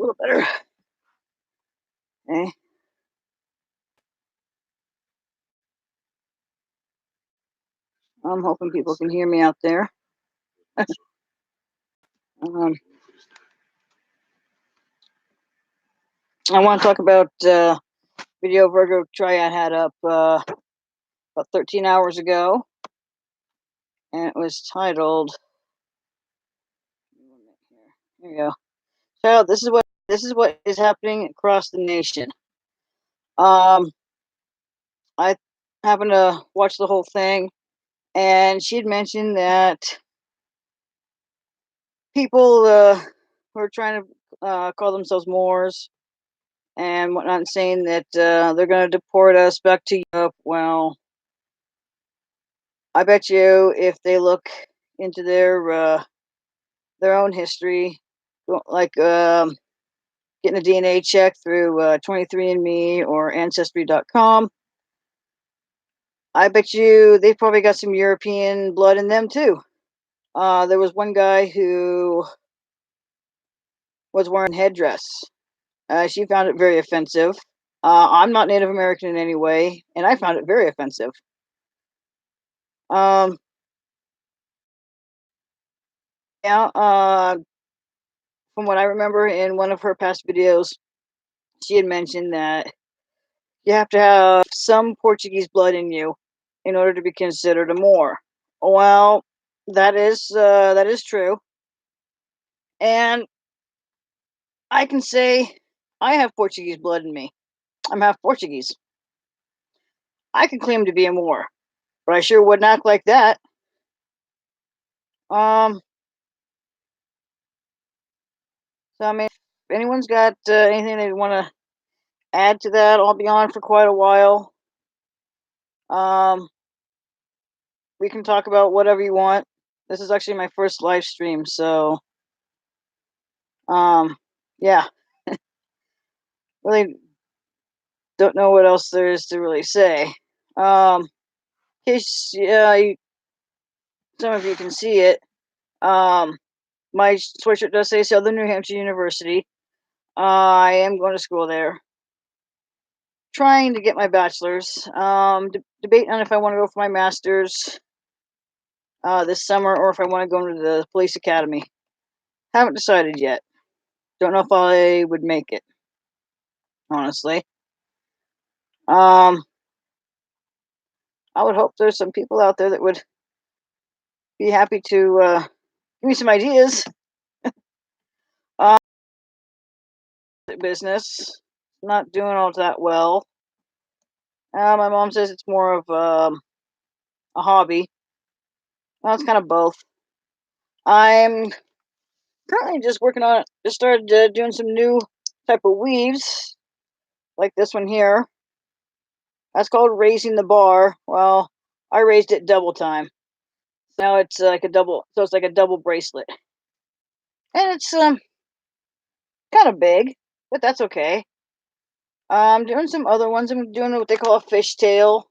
little better. Okay. I'm hoping people can hear me out there. um, I want to talk about video Virgo Triad had up about 13 hours ago, and it was titled. Here we go. So this is what is happening across the nation. I happened to watch the whole thing, and she had mentioned that people who are trying to call themselves Moors and whatnot, saying that they're going to deport us back to Europe. Well, I bet you if they look into their own history, like getting a DNA check through 23andMe or Ancestry.com, I bet you they've probably got some European blood in them too. There was one guy who was wearing headdress. She found it very offensive. I'm not Native American in any way, and I found it very offensive. Um, yeah, from what I remember in one of her past videos, she had mentioned that you have to have some Portuguese blood in you in order to be considered a Moor. Well, that is true, and I can say I have Portuguese blood in me. I'm half Portuguese. I can claim to be a Moor, but I sure wouldn't act like that. Um, so I mean, if anyone's got anything they want to add to that, I'll be on for quite a while. Um, we can talk about whatever you want. This is actually my first live stream, so um, yeah, really don't know what else there is to really say. In case some of you can see it, my sweatshirt does say Southern New Hampshire University. I am going to school there, trying to get my bachelor's. Debating on if I want to go for my master's this summer or if I want to go into the police academy. Haven't decided yet. Don't know if I would make it, honestly. Um, I would hope there's some people out there that would be happy to give me some ideas. Uh, Business, not doing all that well. My mom says it's more of a hobby. Well, it's kind of both. I'm currently just working on it. Just started doing some new type of weaves, like this one here. That's called raising the bar. Well, I raised it double time. Now it's like a double, so it's like a double bracelet, and it's kind of big, but that's okay. I'm doing some other ones. I'm doing what they call a fishtail.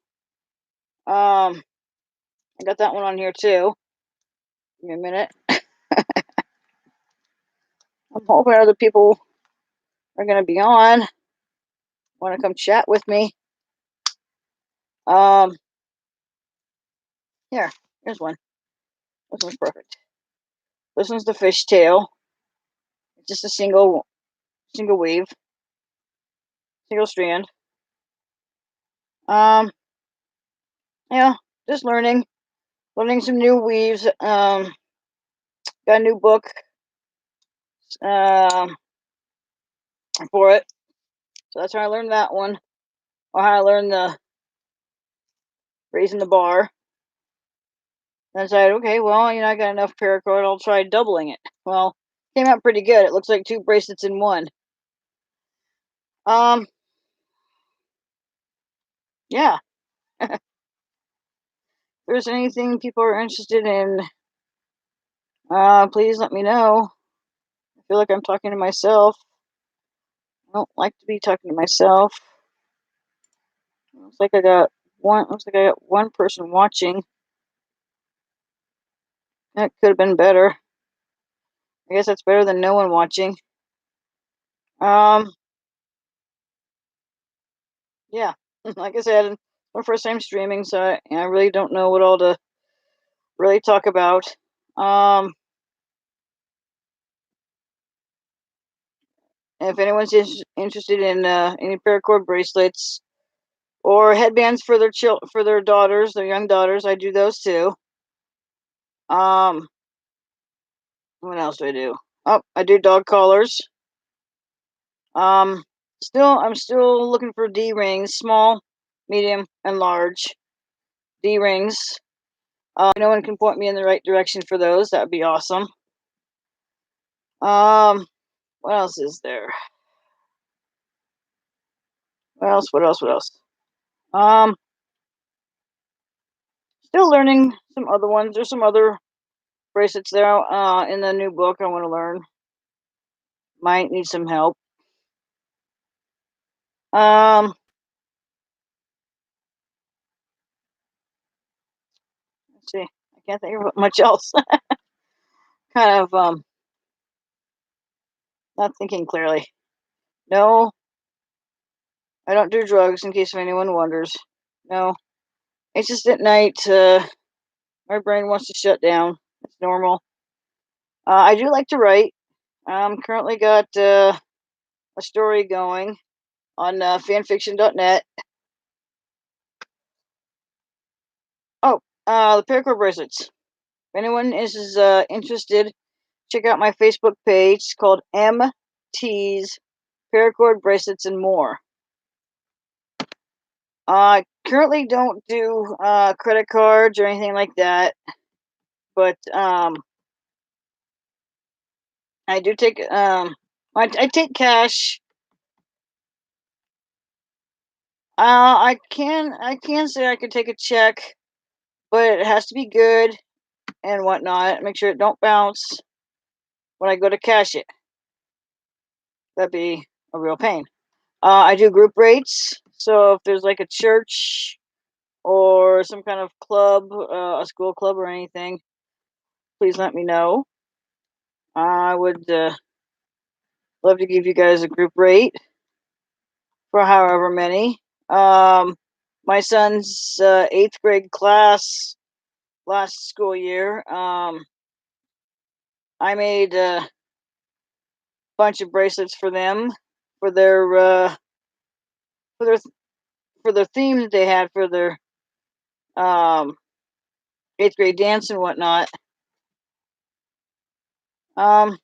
I got that one on here too. Give me a minute. I'm hoping other people are going to be on. Want to come chat with me? Um, here's one. This one's perfect. This one's the fishtail. It's just a single weave, single strand. Um, yeah, just learning some new weaves. Got a new book um for it, so that's how I learned that one, or how I learned the raising the bar. And I decided, okay, well, I got enough paracord. I'll try doubling it. Well, came out pretty good. It looks like two bracelets in one. Yeah. If there's anything people are interested in, please let me know. I feel like I'm talking to myself. I don't like to be talking to myself. Looks like I got one person watching. That could have been better. I guess that's better than no one watching. Um, yeah, like I said, it's my first time streaming, so I really don't know what all to really talk about. Um, if anyone's interested in any paracord bracelets or headbands for for their daughters, their young daughters, I do those too. Um, what else do I do? Oh, I do dog collars. Um, I'm still looking for D rings, small, medium, and large D rings. If no one can point me in the right direction for those, that would be awesome. Um, what else is there? What else? What else? What else? Um, Still learning some other ones. There's some other bracelets there in the new book I want to learn. Might need some help. Um, let's see. I can't think of much else. Kind of not thinking clearly. No, I don't do drugs. In case anyone wonders. No, it's just at night. My brain wants to shut down. It's normal. I do like to write. Currently got a story going on fanfiction.net. Oh, the paracord bracelets. If anyone is interested, check out my Facebook page. It's called MT's Paracord Bracelets and More. I currently don't do credit cards or anything like that, but I do take I take cash. I can say I could take a check, but it has to be good and whatnot. Make sure it don't bounce when I go to cash it. That'd be a real pain. I do group rates, so if there's like a church or some kind of club, a school club or anything, please let me know. I would love to give you guys a group rate for however many. Um, my son's eighth grade class last school year. I made a bunch of bracelets for them for their for their for their theme that they had for their um, eighth grade dance and whatnot. Um,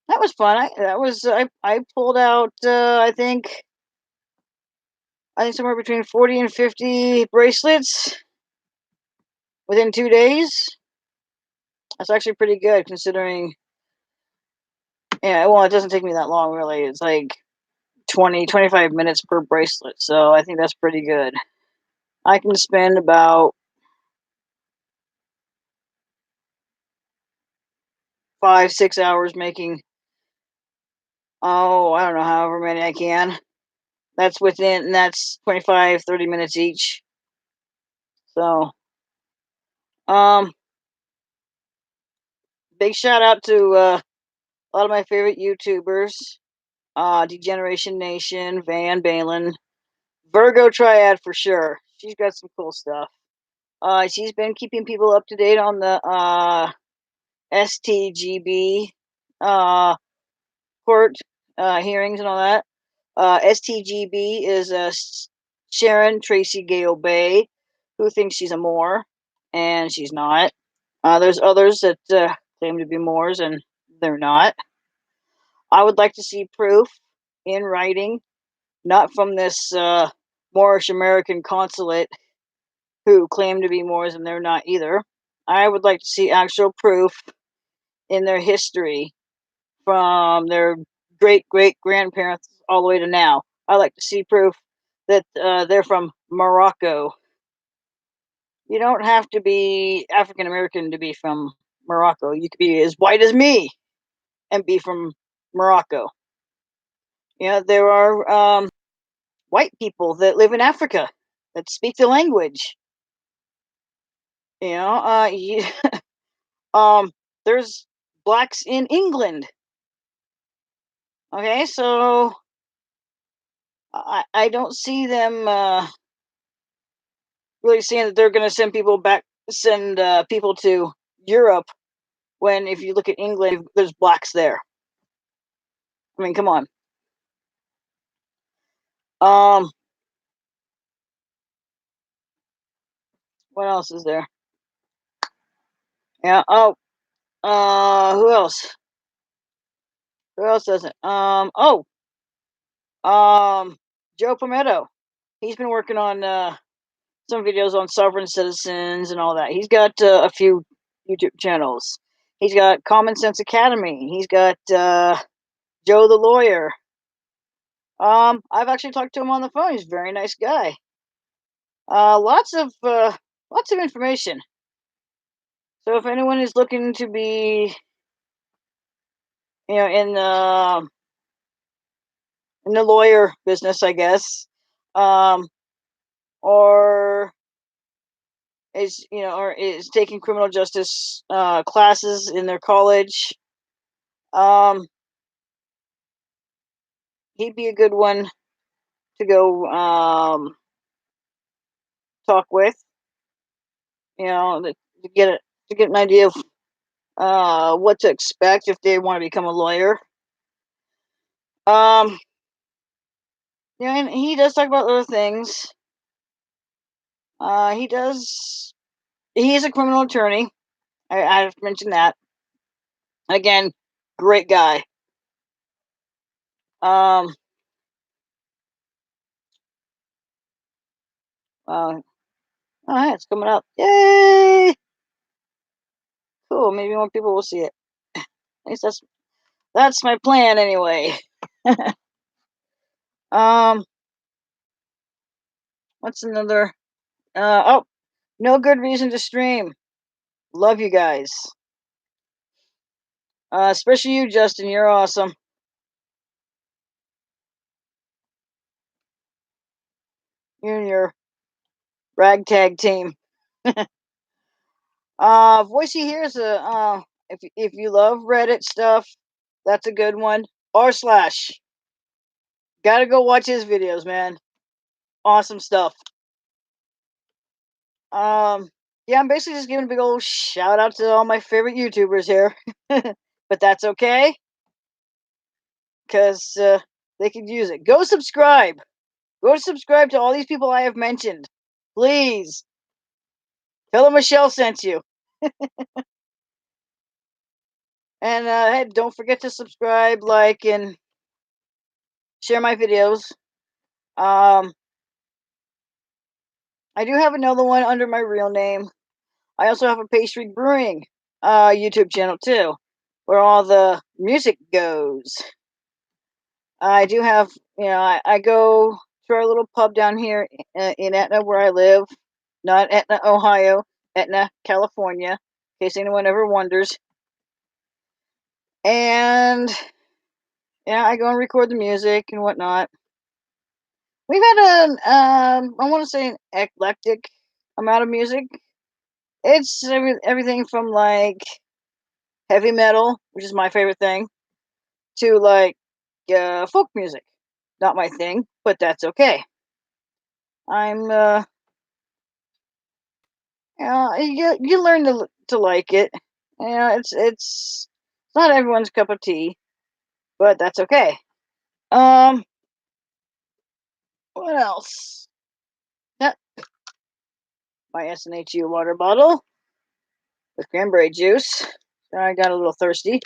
that was fun. I pulled out I think somewhere between 40 and 50 bracelets within 2 days. That's actually pretty good considering. Yeah, well, it doesn't take me that long really. It's like 20-25 minutes per bracelet, so I think that's pretty good. I can spend about 5-6 hours making, oh, I don't know, however many I can. That's 25-30 minutes each. So, um, big shout out to a lot of my favorite YouTubers, Degeneration Nation, Van Balen, Virgo Triad for sure. She's got some cool stuff. She's been keeping people up to date on the STGB uh, court hearings and all that. STGB is Sharon Tracy Gale Bay, who thinks she's a Moor, and she's not. There's others that claim to be Moors, and they're not. I would like to see proof in writing, not from this Moorish American consulate who claim to be Moors and they're not either. I would like to see actual proof in their history from their great great grandparents all the way to now. I like to see proof that they're from Morocco. You don't have to be African American to be from Morocco. You could be as white as me and be from Morocco. There are white people that live in Africa that speak the language. You know, um, there's blacks in England. Okay, so I don't see them really saying that they're going to send people to Europe when, if you look at England, there's blacks there. I mean, come on. Um, what else is there? Yeah. Oh, who else? Who else doesn't? Joe Palmetto. He's been working on some videos on sovereign citizens and all that. He's got a few YouTube channels. He's got Common Sense Academy. He's got Joe the Lawyer. I've actually talked to him on the phone. He's a very nice guy. Lots of information. So if anyone is looking to be, in the lawyer business, I guess, um, or is taking criminal justice classes in their college, um, he'd be a good one to go talk with. To get an idea of what to expect if they want to become a lawyer. Um, and he does talk about other things. He does. He is a criminal attorney. I've mentioned that. Again, great guy. Um, uh, oh, hey, it's coming up. Yay! Cool. Maybe more people will see it. At least that's my plan anyway. Um, what's another? Oh, no good reason to stream. Love you guys. Especially you, Justin. You're awesome. You and your ragtag team. Voicey here's a if you love Reddit stuff, that's a good one. R slash. Gotta go watch his videos, man. Awesome stuff. Yeah, I'm basically just giving a big old shout out to all my favorite YouTubers here. But that's okay, because they could use it. Go subscribe. Go subscribe to all these people I have mentioned. Please. Tell them Michelle sent you. And hey, don't forget to subscribe, like, and share my videos. Um, I do have another one under my real name. I also have a Pastry Brewing YouTube channel too, where all the music goes. I do have, I go to our little pub down here in Etna, where I live. Not Etna, Ohio, Etna, California, in case anyone ever wonders. And yeah, I go and record the music and whatnot. We've had I want to say an eclectic amount of music. It's everything from like heavy metal, which is my favorite thing, to like folk music. Not my thing, but that's okay. I'm you learn to like it. It's not everyone's cup of tea, but that's okay. Um, what else? Yeah, my SNHU water bottle with cranberry juice. I got a little thirsty.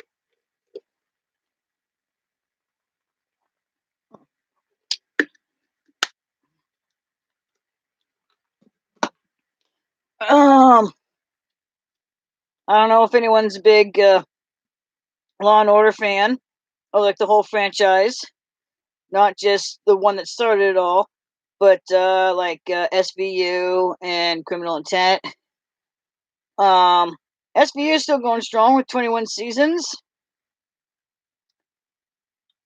Um, I don't know if anyone's a big Law and Order fan, or like the whole franchise, not just the one that started it all, but like SVU and Criminal Intent. Um, SVU is still going strong with 21 seasons.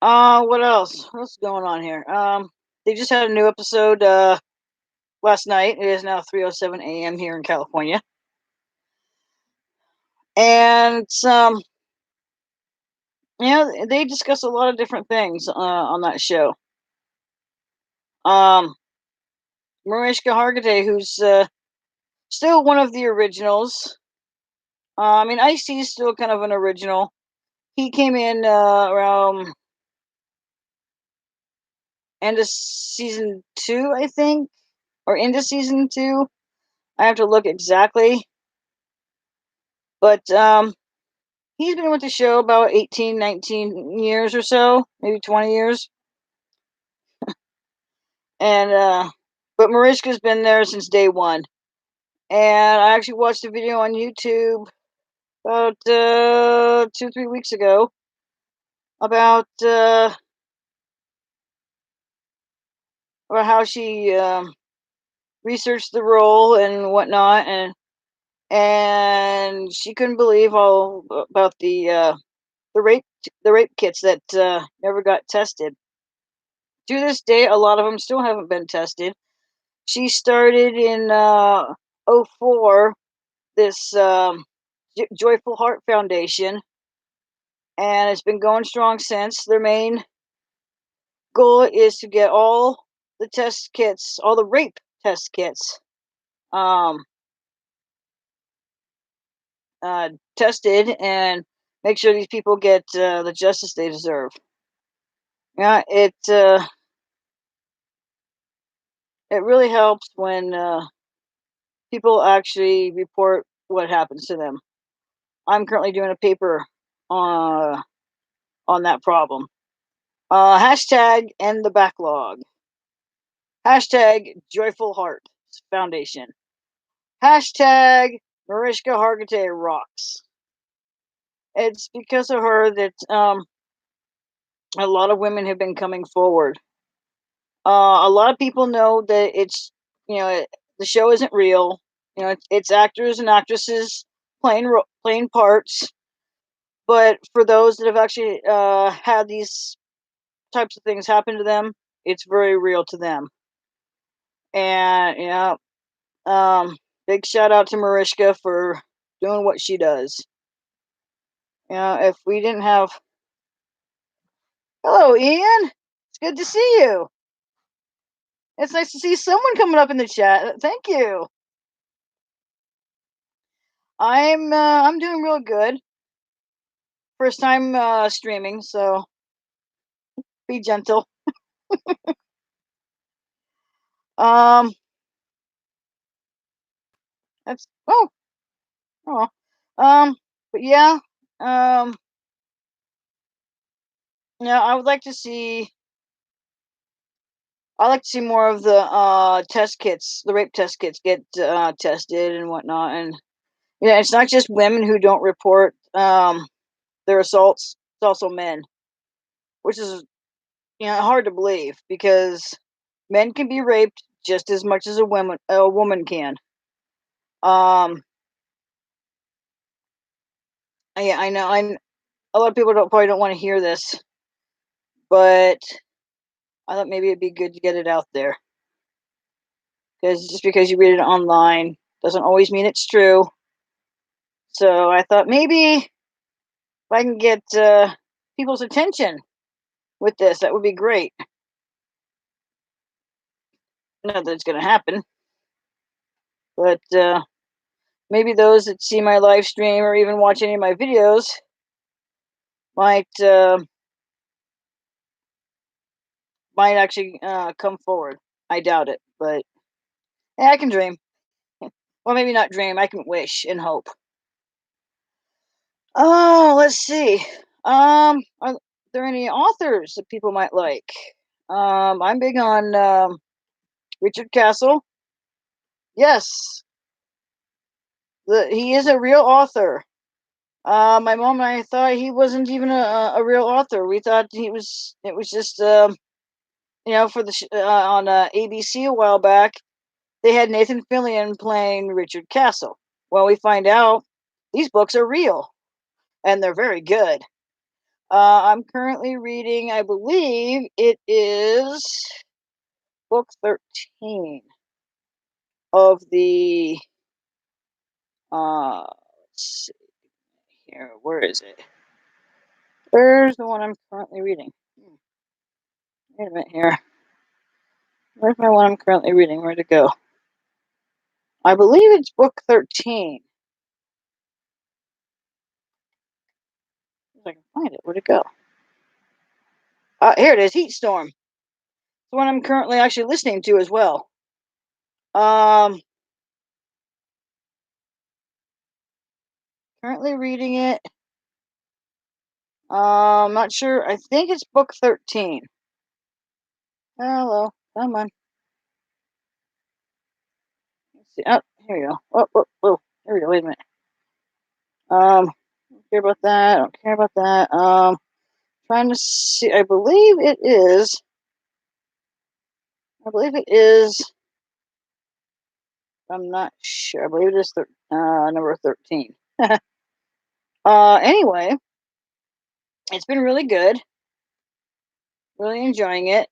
What else? What's going on here? They just had a new episode last night. It is now 3:07 a.m. here in California, and they discuss a lot of different things on that show. Um, Mariska Hargitay, who's still one of the originals. I mean, Ice-T is still kind of an original. He came in around end of season 2, I think, or into season 2. I have to look exactly, but he's been with the show about 18, 19 years or so, maybe 20 years. And but Mariska's been there since day one. And I actually watched a video on YouTube about 2, 3 weeks ago about about how she researched the role and whatnot, and she couldn't believe all about the rape kits that never got tested. To this day, a lot of them still haven't been tested. She started in '04 this Joyful Heart Foundation, and it's been going strong since. Their main goal is to get all the test kits, all the rape test kits, um, tested and make sure these people get the justice they deserve. Yeah, it really helps when people actually report what happens to them. I'm currently doing a paper uh, on that problem. Hashtag end the backlog. Hashtag Joyful Heart Foundation. Hashtag Mariska Hargitay rocks. It's because of her that a lot of women have been coming forward. A lot of people know that it's the show isn't real. It's actors and actresses playing parts. But for those that have actually had these types of things happen to them, it's very real to them. And big shout out to Mariska for doing what she does. If we didn't have, hello, Ian. It's good to see you. It's nice to see someone coming up in the chat. Thank you. I'm doing real good. First time streaming, so be gentle. Um, that's oh, but yeah, um, I would like to see. I like to see more of the test kits, the rape test kits, get tested and whatnot. And it's not just women who don't report their assaults; it's also men, which is hard to believe because men can be raped just as much as a woman can. Um, yeah, I know. A lot of people probably don't want to hear this, but I thought maybe it'd be good to get it out there because just because you read it online doesn't always mean it's true. So I thought maybe if I can get people's attention with this, that would be great. Not that it's going to happen, but maybe those that see my live stream or even watch any of my videos might might actually come forward. I doubt it, but yeah, I can dream. Well, maybe not dream. I can wish and hope. Oh, let's see. Are there any authors that people might like? I'm big on Richard Castle. Yes, he is a real author. My mom and I thought he wasn't even a real author. We thought he was. It was just for on ABC a while back. They had Nathan Fillion playing Richard Castle. Well, we find out these books are real and they're very good. I'm currently reading, I believe it is book 13 of the, let's see here, where is it? Where's the one I'm currently reading? Wait a minute here. Where's my one I'm currently reading? Where'd it go? I believe it's book 13. If I can find it, where'd it go? Here it is, Heat Storm. It's the one I'm currently actually listening to as well. Currently reading it. Not sure. I think it's book 13. Hello, come on. Let's see. Oh, here we go. Oh, here we go. Wait a minute. Don't care about that. Don't care about that. Trying to see. I believe it is. I'm not sure. I believe it is number 13. Anyway, it's been really good. Really enjoying it.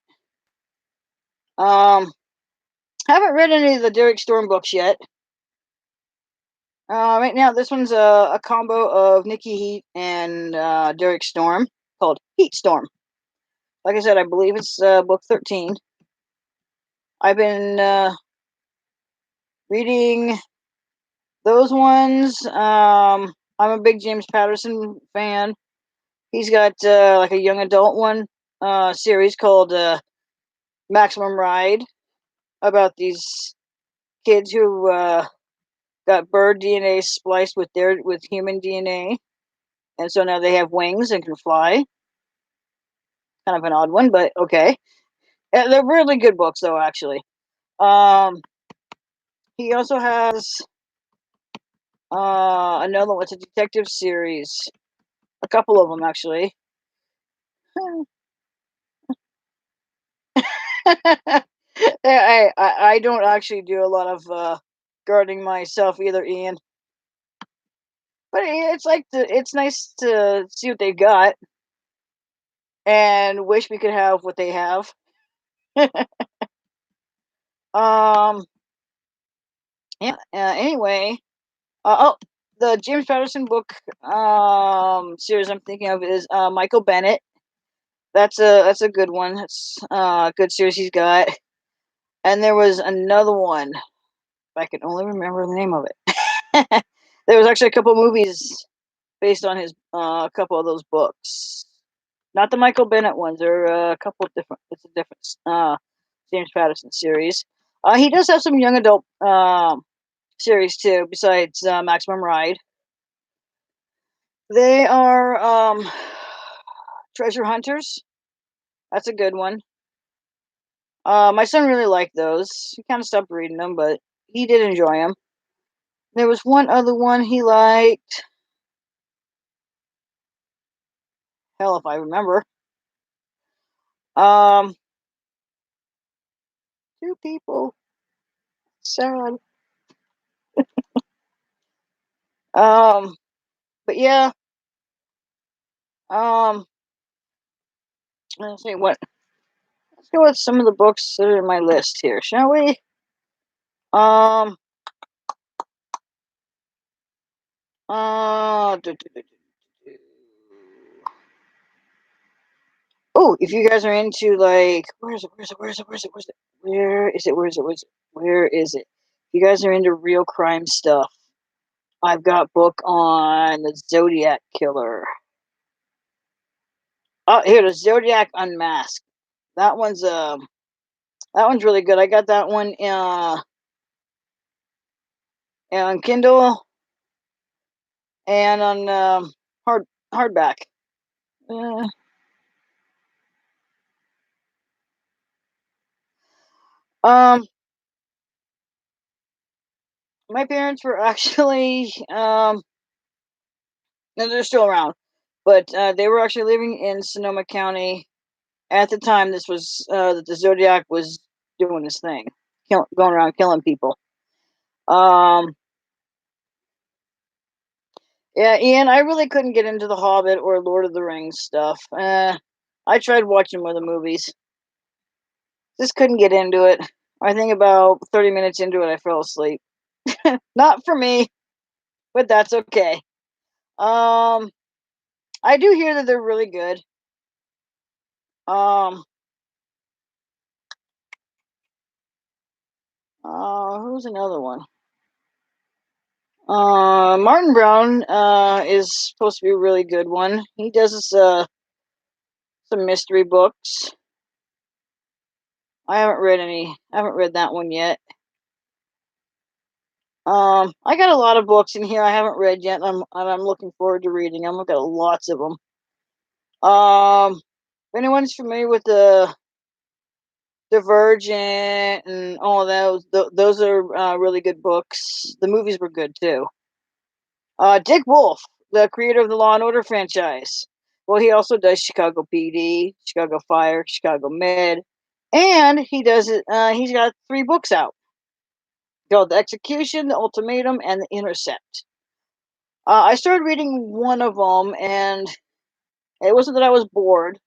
Haven't read any of the Derek Storm books yet. Right now, this one's a combo of Nikki Heat and Derek Storm called Heat Storm. Like I said, I believe it's book 13. I've been reading those ones. I'm a big James Patterson fan. He's got like a young adult one series called Maximum Ride about these kids who got bird DNA spliced with human DNA, and so now they have wings and can fly. Kind of an odd one, but okay. They're really good books, though. Actually, um, he also has another one. It's a detective series. A couple of them, actually. I don't actually do a lot of gardening myself either, Ian. But it's nice to see what they got and wish we could have what they have. um. Yeah. Anyway. The James Patterson book series I'm thinking of is Michael Bennett. That's a good one. That's a good series he's got. And there was another one. If I can only remember the name of it. There was actually a couple movies based on his a couple of those books. Not the Michael Bennett ones. There are a couple of different. It's a different James Patterson series. He does have some young adult series too, besides Maximum Ride. They are Treasure Hunters. That's a good one. My son really liked those. He kind of stopped reading them, but he did enjoy them. There was one other one he liked. Hell, if I remember. Um, Two people. Sad. Um, but yeah. Um, let's see what. Let's go with some of the books that are in my list here, shall we? Um. Oh, if you guys are into like, where is it? If you guys are into real crime stuff, I've got a book on the Zodiac Killer. Oh, here, the Zodiac Unmasked. That one's really good. I got that one on Kindle and on hardback. Uh, um, my parents were actually no, they're still around, but they were actually living in Sonoma County at the time. This was that the Zodiac was doing this thing, going around killing people. Um, yeah, Ian, I really couldn't get into The Hobbit or Lord of the Rings stuff. I tried watching one of the movies, just couldn't get into it. I think about 30 minutes into it, I fell asleep. Not for me, but that's okay. Um, I do hear that they're really good. Um, who's another one? Martin Brown is supposed to be a really good one. He does some mystery books. I haven't read any. I haven't read that one yet. I got a lot of books in here I haven't read yet. I'm looking forward to reading them. I've got lots of them. If anyone's familiar with the Divergent and all of those are really good books. The movies were good too. Dick Wolf, the creator of the Law and Order franchise. Well, he also does Chicago PD, Chicago Fire, Chicago Med, and he does it. He's got 3 books out called The Execution, The Ultimatum, and The Intercept. I started reading one of them, and it wasn't that I was bored.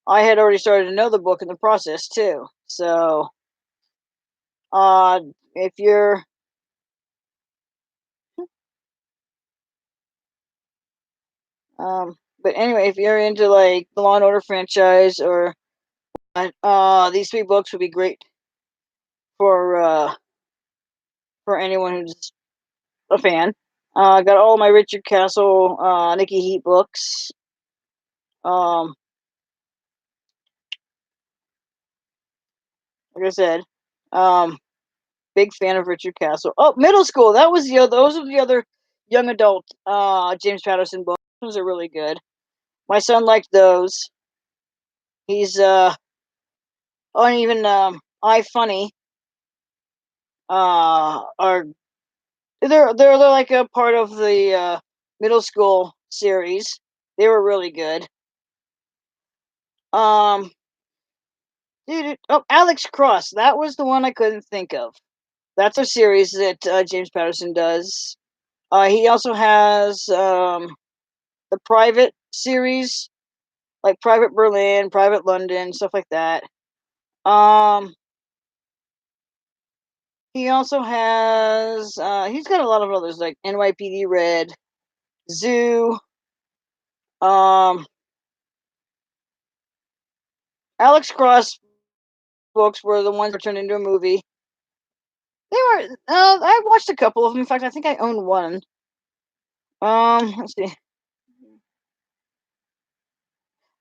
I had already started to know the book in the process too. So, if you're but anyway, if you're into like the Law and Order franchise or these 3 books would be great for anyone who's a fan. I got all my Richard Castle, Nikki Heat books. Um, like I said, um, big fan of Richard Castle. Oh, Middle School. That was those are the other young adult James Patterson books. Those are really good. My son liked those. He's oh, and even I Funny are they're like a part of the Middle School series. They were really good. Um, oh, Alex Cross. That was the one I couldn't think of. That's a series that James Patterson does. He also has the Private series, like Private Berlin, Private London, stuff like that. Um, he also has he's got a lot of others like NYPD Red, Zoo. Um, Alex Cross books were the ones that turned into a movie. They were. I watched a couple of them. In fact, I think I own one. Let's see.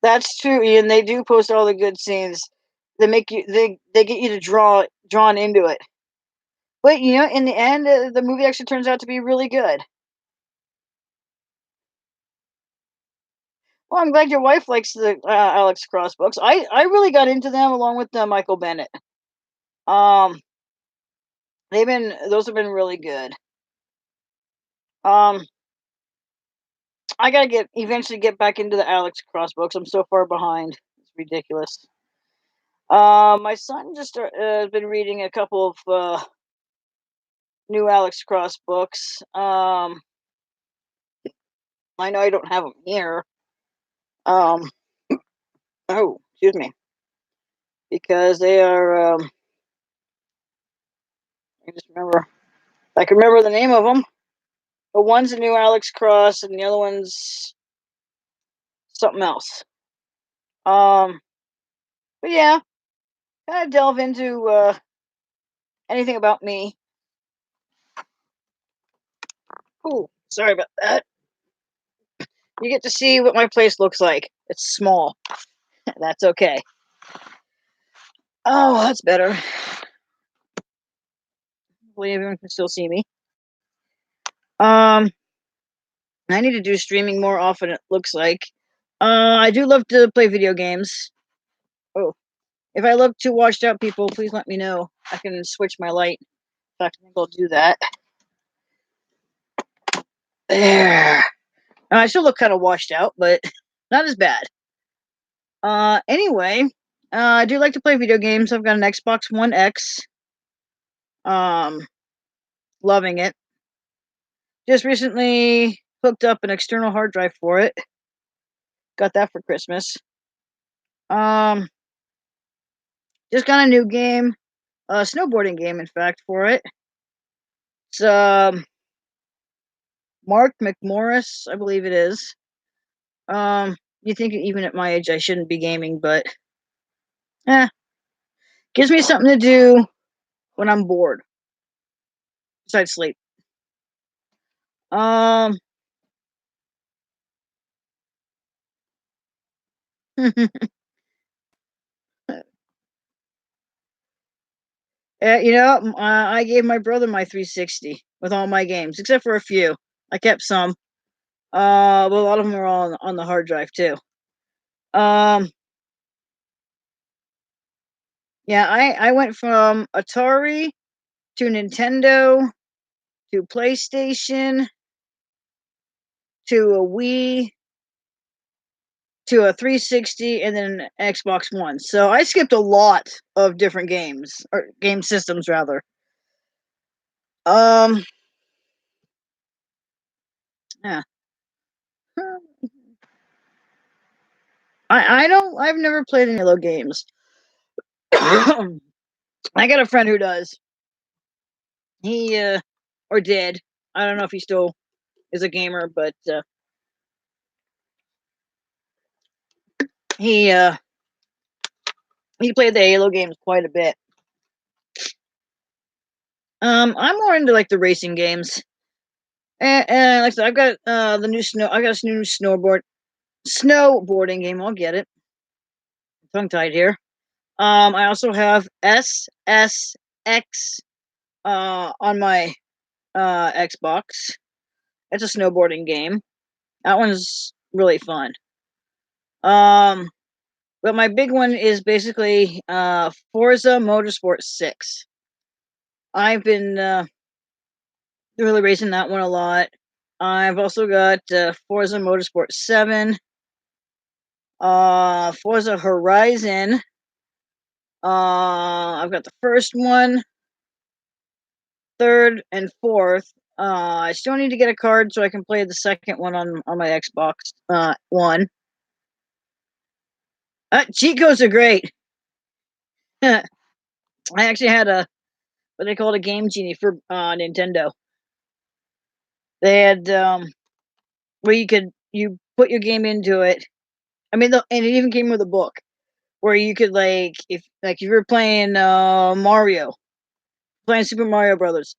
That's true, Ian. They do post all the good scenes. They make you. They get you to drawn into it. But in the end, the movie actually turns out to be really good. Well, I'm glad your wife likes the Alex Cross books. I really got into them along with Michael Bennett. Um, those have been really good. Um, I gotta eventually get back into the Alex Cross books. I'm so far behind. It's ridiculous. My son just been reading a couple of new Alex Cross books. I know I don't have them here. Um, oh, excuse me, because they are. I just remember. I can remember the name of them. But one's a new Alex Cross, and the other one's something else. Um, but yeah, kind of delve into anything about me. Ooh, sorry about that. You get to see what my place looks like. It's small. That's okay. Oh, that's better. Hopefully everyone can still see me. Um, I need to do streaming more often. It looks like. I do love to play video games. Oh, if I look too washed out, people, please let me know. I can switch my light. In fact, I think I'll do that. There. I still look kind of washed out, but not as bad. Anyway, I do like to play video games. I've got an Xbox One X. Um, loving it. Just recently hooked up an external hard drive for it. Got that for Christmas. Um, just got a new game, a snowboarding game, in fact, for it. It's Mark McMorris, I believe it is. You think even at my age I shouldn't be gaming, but eh, gives me something to do when I'm bored besides sleep. Um, I gave my brother my 360 with all my games, except for a few. I kept some. But a lot of them are on the hard drive too. Um, yeah, I went from Atari to Nintendo to PlayStation to a Wii to a 360 and then an Xbox One. So I skipped a lot of different games or game systems rather. Um, yeah. I've never played any of those games. I got a friend who does. He or did. I don't know if he still is a gamer, but he uh he played the Halo games quite a bit. I'm more into like the racing games. And like I said, I've got the new snow. I got a new snowboarding game. I'll get it. Tongue tied here. I also have SSX on my Xbox. It's a snowboarding game. That one's really fun. Um, but my big one is basically Forza Motorsport 6. I've been really racing that one a lot. I've also got Forza Motorsport 7, Forza Horizon. I've got the first one, third, and fourth. I still need to get a card so I can play the second one on my Xbox One. Cheat codes are great. I actually had a what they called a Game Genie for Nintendo. They had where you put your game into it. I mean, and it even came with a book where you could if you were playing Mario, playing Super Mario Brothers,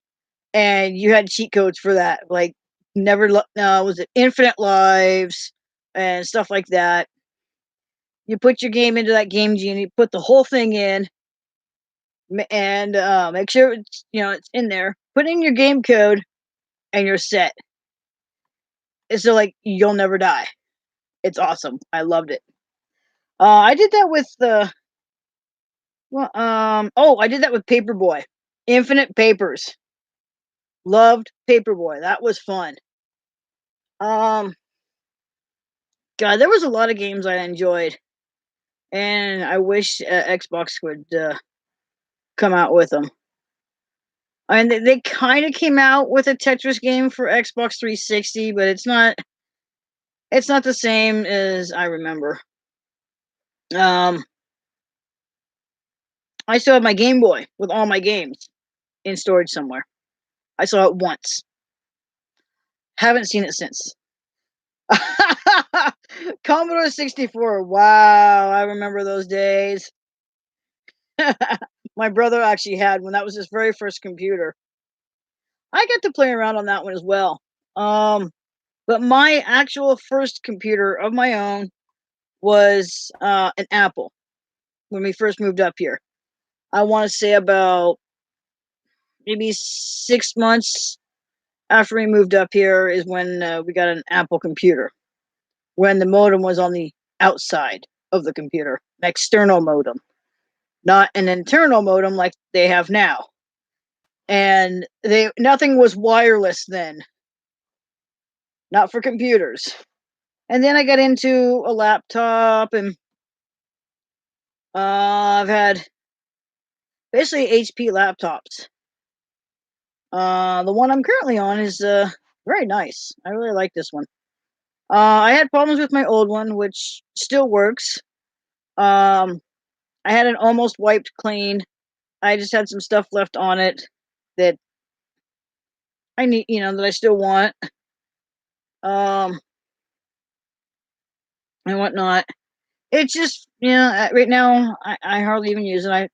and you had cheat codes for that, like never was it infinite lives and stuff like that. You put your game into that Game Genie, put the whole thing in, and make sure it's in there. Put in your game code, and you're set. So like you'll never die. It's awesome. I loved it. I did that with the I did that with Paperboy. Infinite Papers. Loved Paperboy. That was fun. Um God, there was a lot of games I enjoyed, and I wish Xbox would come out with them. And they kind of came out with a Tetris game for Xbox 360, but it's not the same as I remember. Um, I still have my Game Boy with all my games in storage somewhere. I saw it once. Haven't seen it since. Commodore 64. Wow, I remember those days. My brother actually had one. That was his very first computer. I got to play around on that one as well. But my actual first computer of my own was an Apple when we first moved up here. I want to say about maybe 6 months after we moved up here is when we got an Apple computer. When the modem was on the outside of the computer, an external modem, not an internal modem like they have now. And nothing was wireless then, not for computers. And then I got into a laptop, and I've had basically HP laptops. The one I'm currently on is very nice. I really like this one. I had problems with my old one, which still works. I had it almost wiped clean. I just had some stuff left on it that I need, that I still want. Um, and whatnot. It's just, right now I hardly even use it.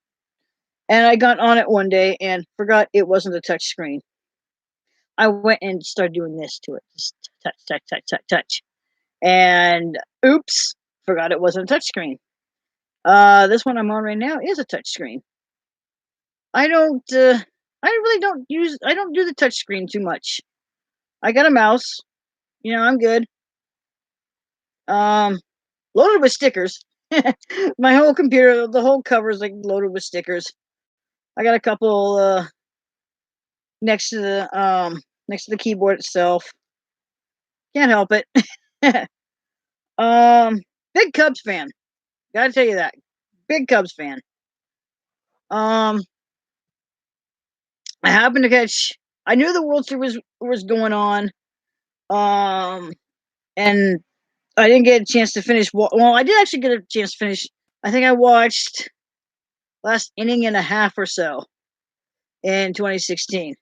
I got on it one day and forgot it wasn't a touch screen. I went and started doing this to it, just touch, touch, touch, touch, touch, and oops, forgot it wasn't a touch screen. This one I'm on right now is a touch screen. I don't, I really don't use, I don't do the touch screen too much. I got a mouse, I'm good. Um, Loaded with stickers. My whole computer, the whole cover is like loaded with stickers. I got a couple next to the keyboard itself. Can't help it. um, Big Cubs fan. Gotta tell you that. Big Cubs fan. Um, I happened to catch. I knew the World Series was going on. And I didn't get a chance to finish. Well, I did actually get a chance to finish. I think I watched last inning and a half or so in 2016.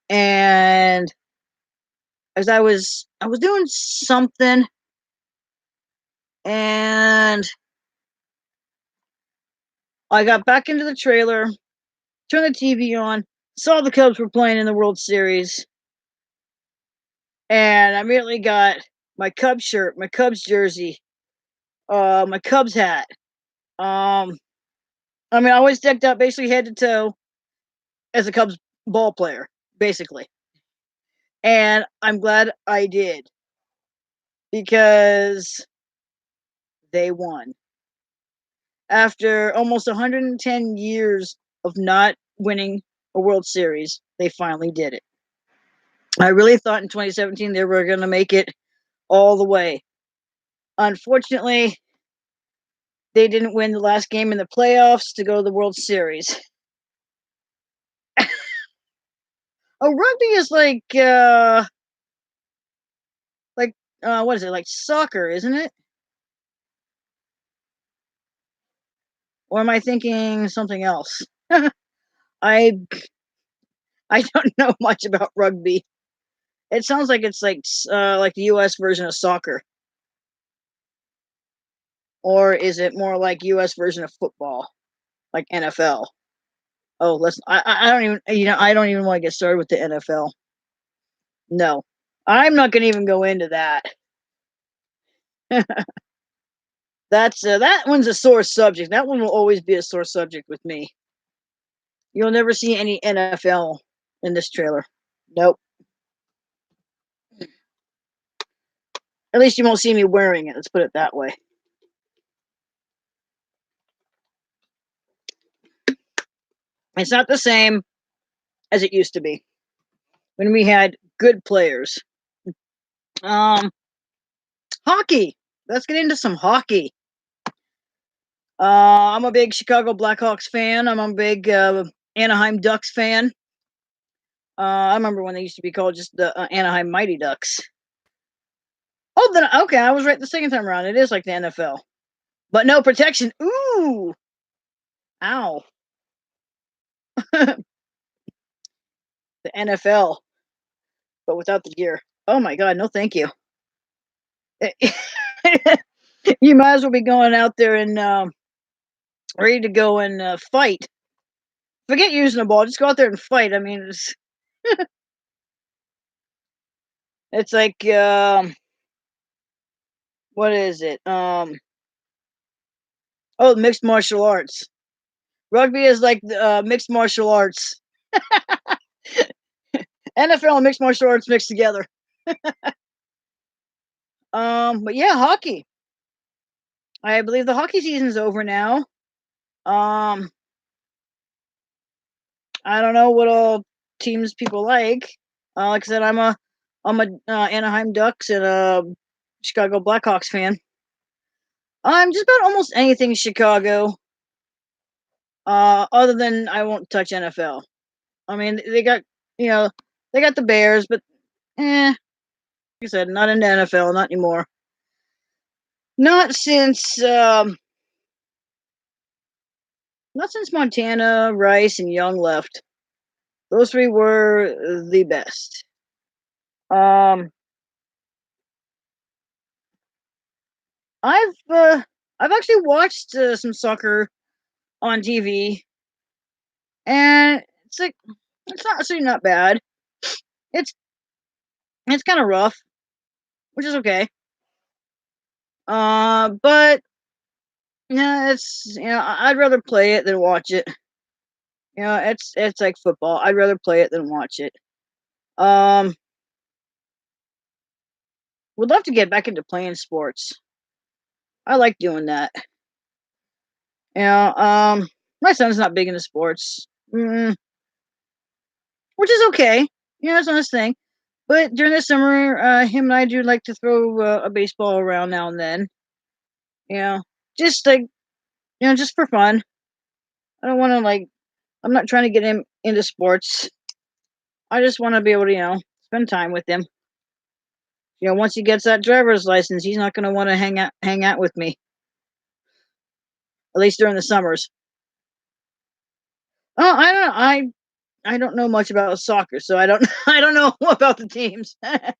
And as I was doing something, and I got back into the trailer, turned the TV on, saw the Cubs were playing in the World Series, and I immediately got my Cubs shirt, my Cubs jersey, my Cubs hat. I was decked out basically head to toe as a Cubs ball player, basically. And I'm glad I did because they won. After almost 110 years of not winning a World Series, they finally did it. I really thought in 2017 they were going to make it all the way. Unfortunately, they didn't win the last game in the playoffs to go to the World Series. Oh, rugby is like what is it? Like soccer, isn't it? Or am I thinking something else? I I don't know much about rugby. It sounds like it's like the U.S. version of soccer, or is it more like U.S. version of football, like NFL? Oh, let's. I don't even I don't even want to get started with the NFL. No, I'm not going to even go into that. That one's a sore subject. That one will always be a sore subject with me. You'll never see any NFL in this trailer. Nope. At least you won't see me wearing it. Let's put it that way. It's not the same as it used to be when we had good players. Um, Hockey. Let's get into some hockey. I'm a big Chicago Blackhawks fan. I'm a big Anaheim Ducks fan. I remember when they used to be called just the Anaheim Mighty Ducks. Oh, then okay, I was right the second time around. It is like the NFL, but no protection. Ooh, ow. The NFL, but without the gear. Oh my God, no, thank you. You might as well be going out there and ready to go and fight. Forget using a ball. Just go out there and fight. I mean, it's like what is it? Oh, mixed martial arts. Rugby is like mixed martial arts. NFL and mixed martial arts mixed together. But yeah, hockey. I believe the hockey season's over now. Um, I don't know what all teams people like. Like I said, I'm a Anaheim Ducks and a Chicago Blackhawks fan. I'm just about almost anything Chicago. Other than I won't touch NFL. I mean, you know they got the Bears, but like I said, not in the NFL, not anymore. Not since not since Montana, Rice, and Young left. Those three were the best. Um, I've uh, I've actually watched some soccer on TV, and it's not actually not bad. It's it's kind of rough, which is okay. But yeah, I'd rather play it than watch it. It's like football. I'd rather play it than watch it. Um, would love to get back into playing sports. I like doing that. My son's not big into sports, which is okay. It's not his thing. But during the summer, him and I do like to throw a baseball around now and then. You know, just like just for fun. I don't want to like. I'm not trying to get him into sports. I just want to be able to spend time with him. Once he gets that driver's license, he's not going to want to hang out with me. At least during the summers. Oh, I don't know much about soccer, so I don't I don't know about the teams. I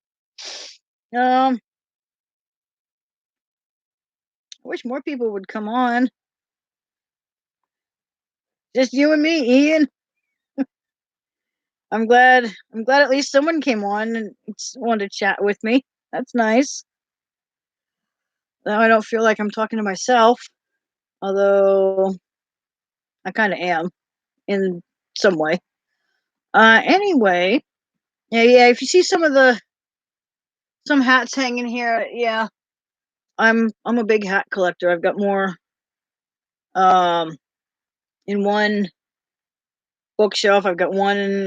wish more people would come on. Just you and me, Ian. I'm glad at least someone came on and wanted to chat with me. That's nice. Now I don't feel like I'm talking to myself, although I kind of am in some way. Anyway, yeah. If you see some hats hanging here, yeah, I'm a big hat collector. I've got more um in one bookshelf. I've got one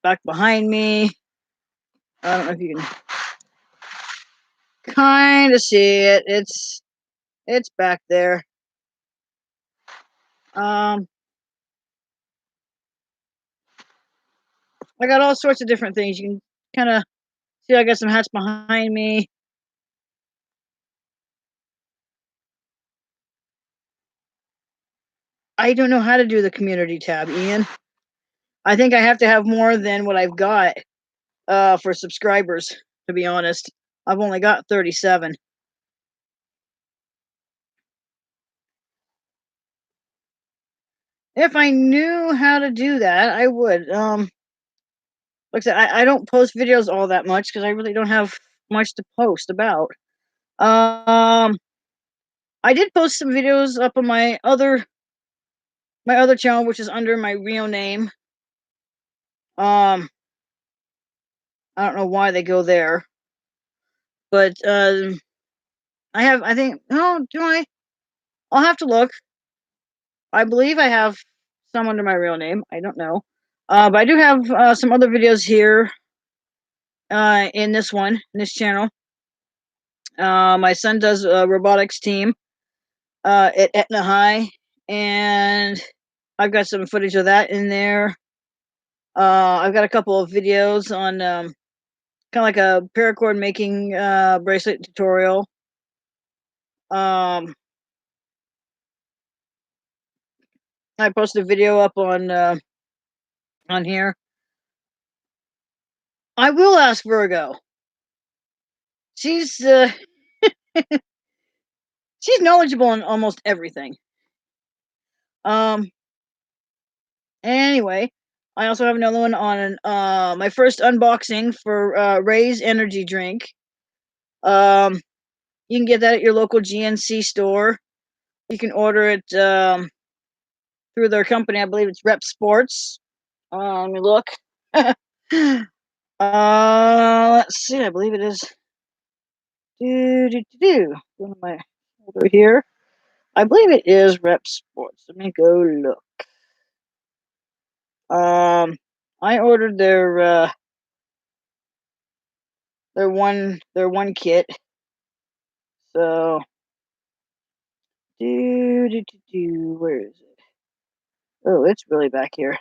back behind me. I don't know if you can kind of see it. It's back there. Um, I got all sorts of different things. You can kind of see. I got some hats behind me. I don't know how to do the community tab, Ian. I think I have to have more than what I've got for subscribers. To be honest, I've only got 37. If I knew how to do that, I would. Like I said, I don't post videos all that much because I really don't have much to post about. Um, I did post some videos up on my other channel, which is under my real name. Um, I don't know why they go there, but I think. Oh, do I? I'll have to look. I believe I have some under my real name. I don't know. But I do have some other videos here in this channel. My son does a robotics team at Etna High, and I've got some footage of that in there. I've got a couple of videos on kind of like a paracord making bracelet tutorial. Um, I posted a video up on here. I will ask Virgo. She's she's knowledgeable on almost everything. Um, anyway, I also have another one on my first unboxing for Ray's energy drink. Um, you can get that at your local GNC store. You can order it through their company. I believe it's Rep Sports. Let me look. Let's see. I believe it is. Go to my folder here. I believe it is Rep Sports. Let me go look. I ordered their one kit. So where is it? Oh, it's really back here.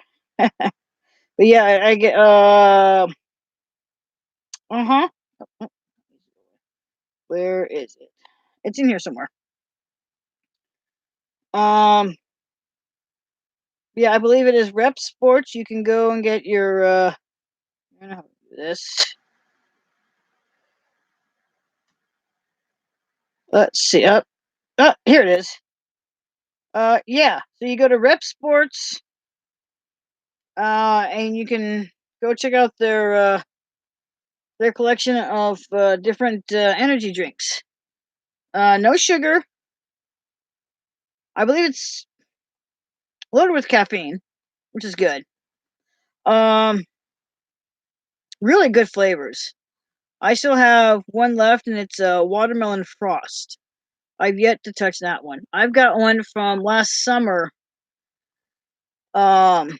But yeah, I get uh-huh. Where is it? It's in here somewhere. Um yeah, I believe it is Rep Sports. You can go and get your I don't know how to do this. Let's see. Here it is. Yeah. So you go to Rep Sports, and you can go check out their collection of different energy drinks. No sugar. I believe it's loaded with caffeine, which is good. Um, really good flavors. I still have one left, and it's a watermelon frost. I've yet to touch that one. I've got one from last summer. Um,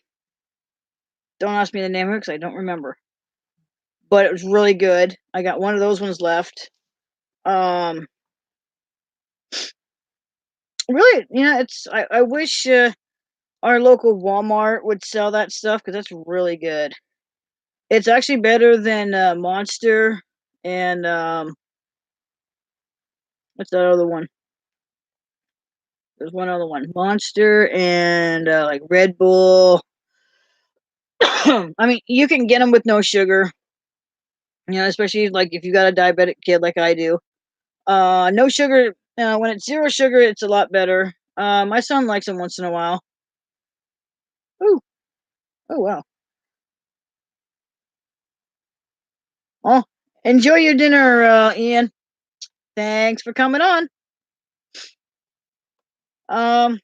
don't ask me the name of it because I don't remember. But it was really good. I got one of those ones left. Um, really, it's. I wish our local Walmart would sell that stuff because that's really good. It's actually better than Monster and what's that other one? There's one other one, Monster and like Red Bull. I mean, you can get them with no sugar. Especially like if you got a diabetic kid like I do. No sugar. When it's zero sugar, it's a lot better. My son likes them once in a while. Ooh, oh wow. Oh, enjoy your dinner, Ian. Thanks for coming on. Um,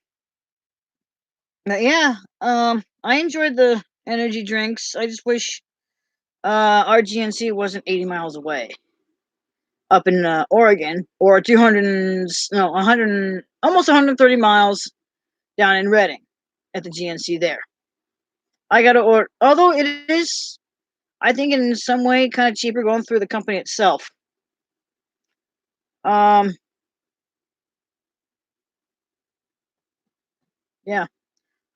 but yeah. I enjoyed the energy drinks. I just wish our GNC wasn't 80 miles away, up in Oregon, or 200, no, 100, almost 130 miles down in Redding, at the GNC there. I got to order, although it is, I think, in some way kind of cheaper going through the company itself. Um, yeah.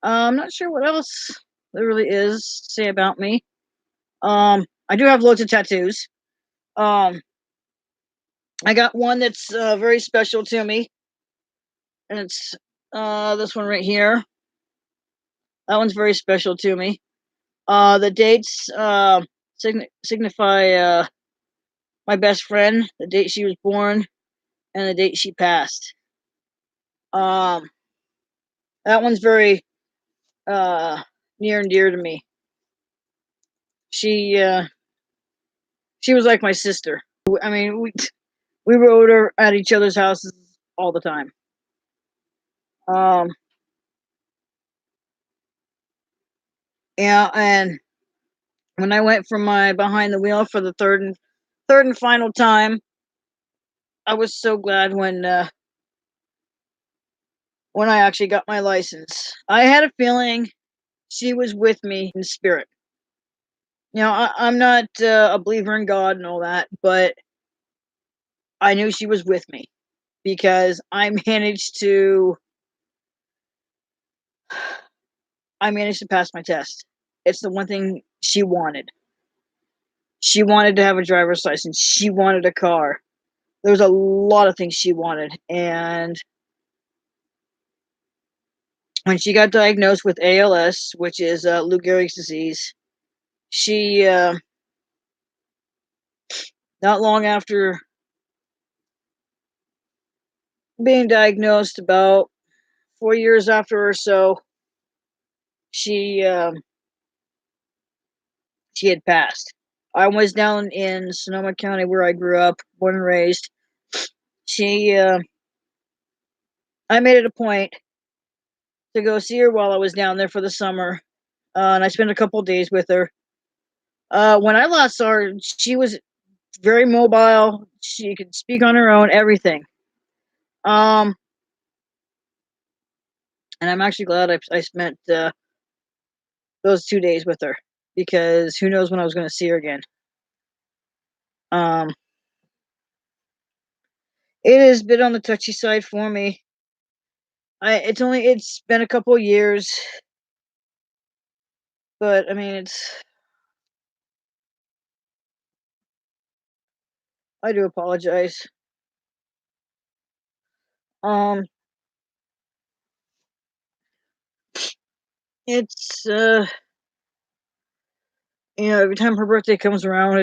I'm not sure what else there really is to say about me. I do have loads of tattoos. Um, I got one that's very special to me, and it's this one right here. That one's very special to me. The dates signify my best friend, the date she was born, and the date she passed. Um, that one's very near and dear to me. She uh, she was like my sister. I mean, we rode her at each other's houses all the time. Um, yeah, and when I went from my behind the wheel for the third and final time, I was so glad when I actually got my license. I had a feeling she was with me in spirit. I'm not a believer in God and all that, but I knew she was with me because I managed to pass my test. It's the one thing she wanted. She wanted to have a driver's license. She wanted a car. There was a lot of things she wanted, and when she got diagnosed with ALS, which is Lou Gehrig's disease, she not long after being diagnosed, about 4 years after or so, she she had passed. I was down in Sonoma County where I grew up, born and raised. She, I made it a point to go see her while I was down there for the summer, and I spent a couple days with her. When I last saw her, she was very mobile. She could speak on her own, everything. Um, and I'm actually glad I spent those 2 days with her because who knows when I was going to see her again. Um, it has been on the touchy side for me. It's been a couple years, but I mean I do apologize. Um, it's every time her birthday comes around,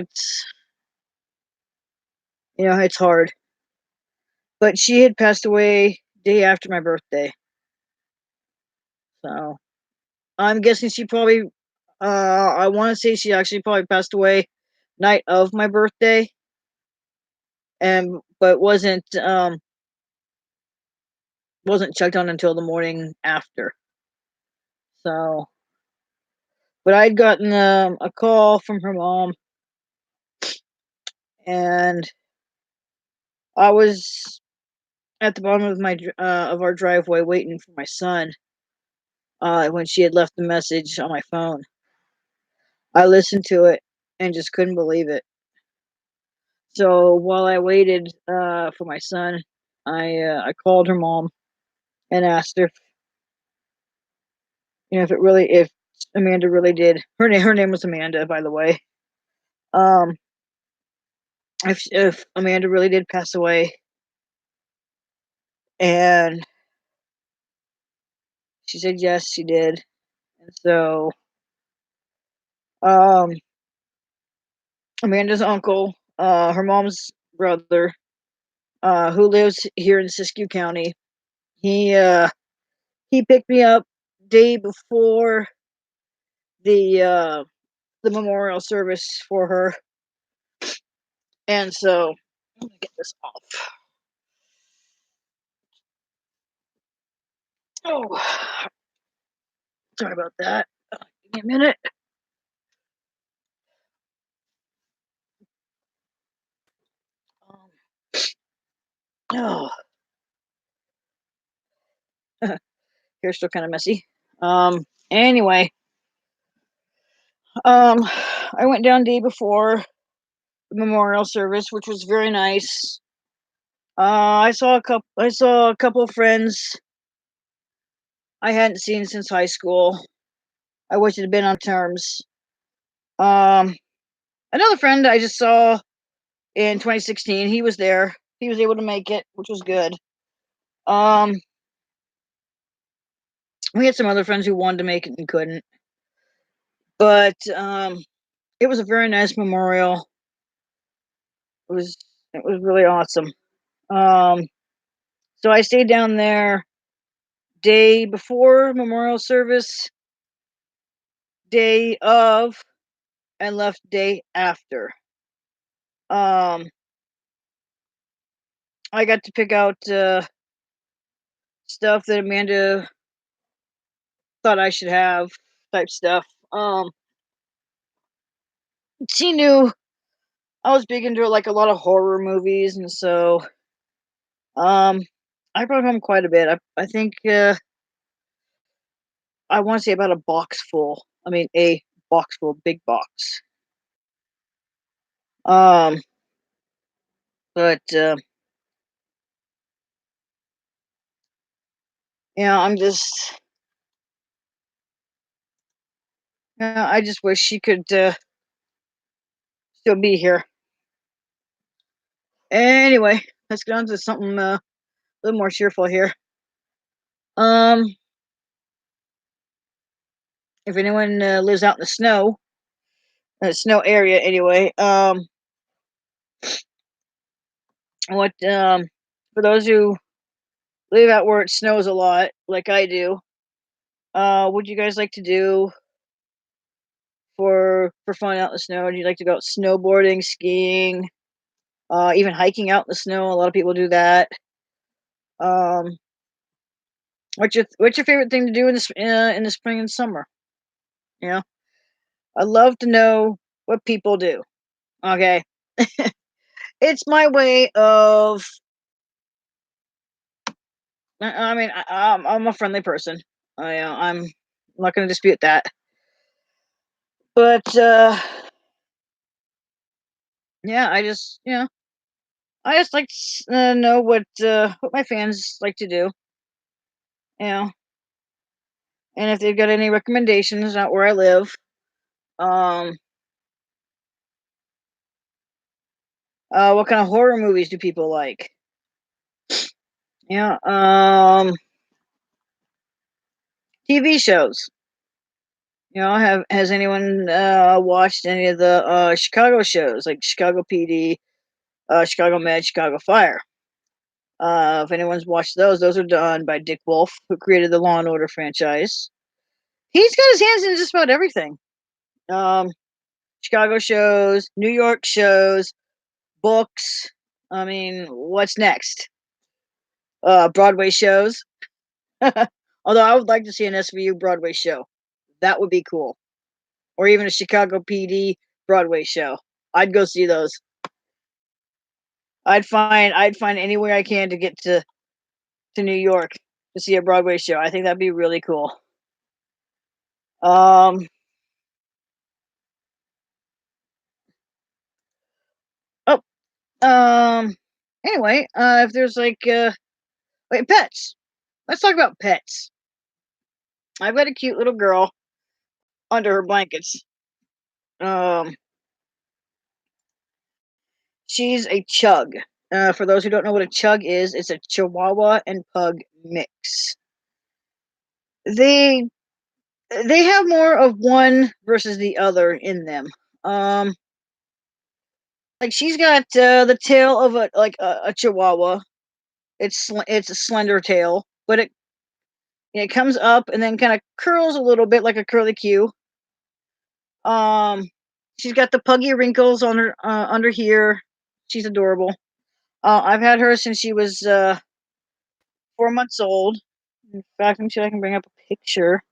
it's hard. but she had passed away day after my birthday. So I'm guessing she probably, I want to say she actually probably passed away night of my birthday, and but wasn't checked on until the morning after. So, but I'd gotten a call from her mom, and I was at the bottom of of our driveway waiting for my son. When she had left the message on my phone, I listened to it and just couldn't believe it. So while I waited for my son, I called her mom and asked her, if Amanda really did. Her name was Amanda, by the way. Um, if Amanda really did pass away, and she said yes, she did. And so, um, Amanda's uncle, her mom's brother, who lives here in Siskiyou County, he uh, he picked me up day before the uh, the memorial service for her, and so let me get this off. Oh, sorry about that. Give me a minute. Um, oh, hair's still kind of messy. Anyway, I went down day before the memorial service, which was very nice. I saw a couple of friends I hadn't seen since high school. I wish it had been on terms. Um, Another friend I just saw in 2016. He was there. He was able to make it, which was good. Um, we had some other friends who wanted to make it and couldn't, but it was a very nice memorial. It was it was really awesome. Um, so I stayed down there day before memorial service, day of, and left day after. Um, I got to pick out stuff that Amanda thought I should have, type stuff. She knew I was big into like a lot of horror movies, and so um, I brought home quite a bit. I think I want to say about a box full. I mean, a box full, big box. Um, but I'm just, I just wish she could still be here. Anyway, let's get on to something a little more cheerful here. Um, if anyone lives out in the snow area anyway, what for those who live out where it snows a lot, like I do, would you guys like to do for fun out in the snow? Do you like to go out snowboarding, skiing, even hiking out in the snow? A lot of people do that. Um, what's your favorite thing to do in the spring and summer? You know, I love to know what people do. Okay, it's my way of. I mean, I'm a friendly person. I'm not going to dispute that. But yeah, I just like to know what my fans like to do. You know, and if they've got any recommendations out where I live, um, what kind of horror movies do people like? Yeah, TV shows. Have has anyone watched any of the Chicago shows like Chicago PD, Chicago Med, Chicago Fire? If anyone's watched those are done by Dick Wolf, who created the Law and Order franchise. He's got his hands in just about everything. Chicago shows, New York shows, books. I mean, what's next? Broadway shows. Although I would like to see an SVU Broadway show. That would be cool. Or even a Chicago PD Broadway show. I'd go see those. I'd find any way I can to get to New York to see a Broadway show. I think that'd be really cool. Um oh anyway, if there's like wait, pets. Let's talk about pets. I've got a cute little girl under her blankets. Um she's a chug. For those who don't know what a chug is, it's a Chihuahua and Pug mix. They have more of one versus the other in them. Um, like she's got the tail of a Chihuahua. It's a slender tail, but it comes up and then kind of curls a little bit like a curly Q. Um, she's got the puggy wrinkles on her under here. She's adorable. I've had her since she was 4 months old. In fact, let me see if I can bring up a picture.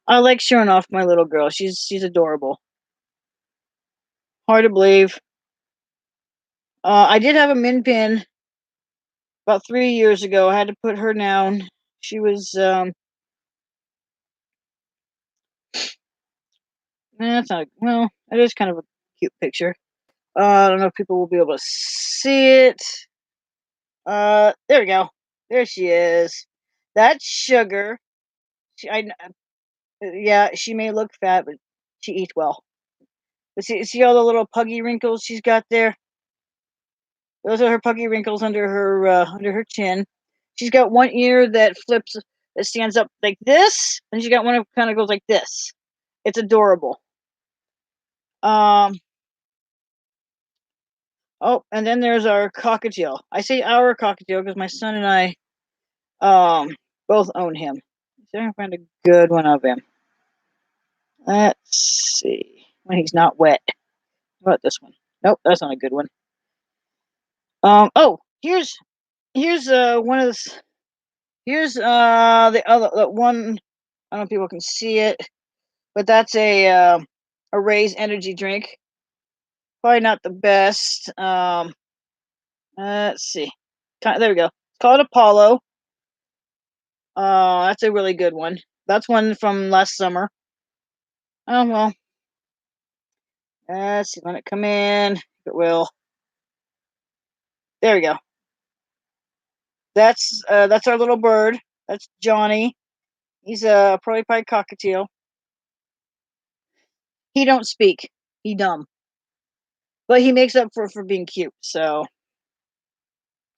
I like showing off my little girl. She's adorable. Hard to believe. I did have a min pin about 3 years ago. I had to put her down. She was that's not well. It is kind of a cute picture. I don't know if people will be able to see it. There we go. There she is. That's Sugar. Yeah, she may look fat, but she eats well. But see all the little puggy wrinkles she's got there. Those are her puggy wrinkles under her chin. She's got one ear that flips, that stands up like this, and she got one that kind of goes like this. It's adorable. Um. Oh, and then there's our cockatiel. I say our cockatiel because my son and I, both own him. So I can find a good one of him. Let's see. When he's not wet. How about this one? Nope, that's not a good one. Oh, here's one of the here's the other one. I don't know if people can see it, but that's a Raise energy drink. Probably not the best. Let's see. There we go. It's called Apollo. That's a really good one. That's one from last summer. Oh well. Let's see. Let it come in. If it will. There we go. That's our little bird. That's Johnny. He's a probably cockatiel. He don't speak. He dumb. But he makes up for being cute. So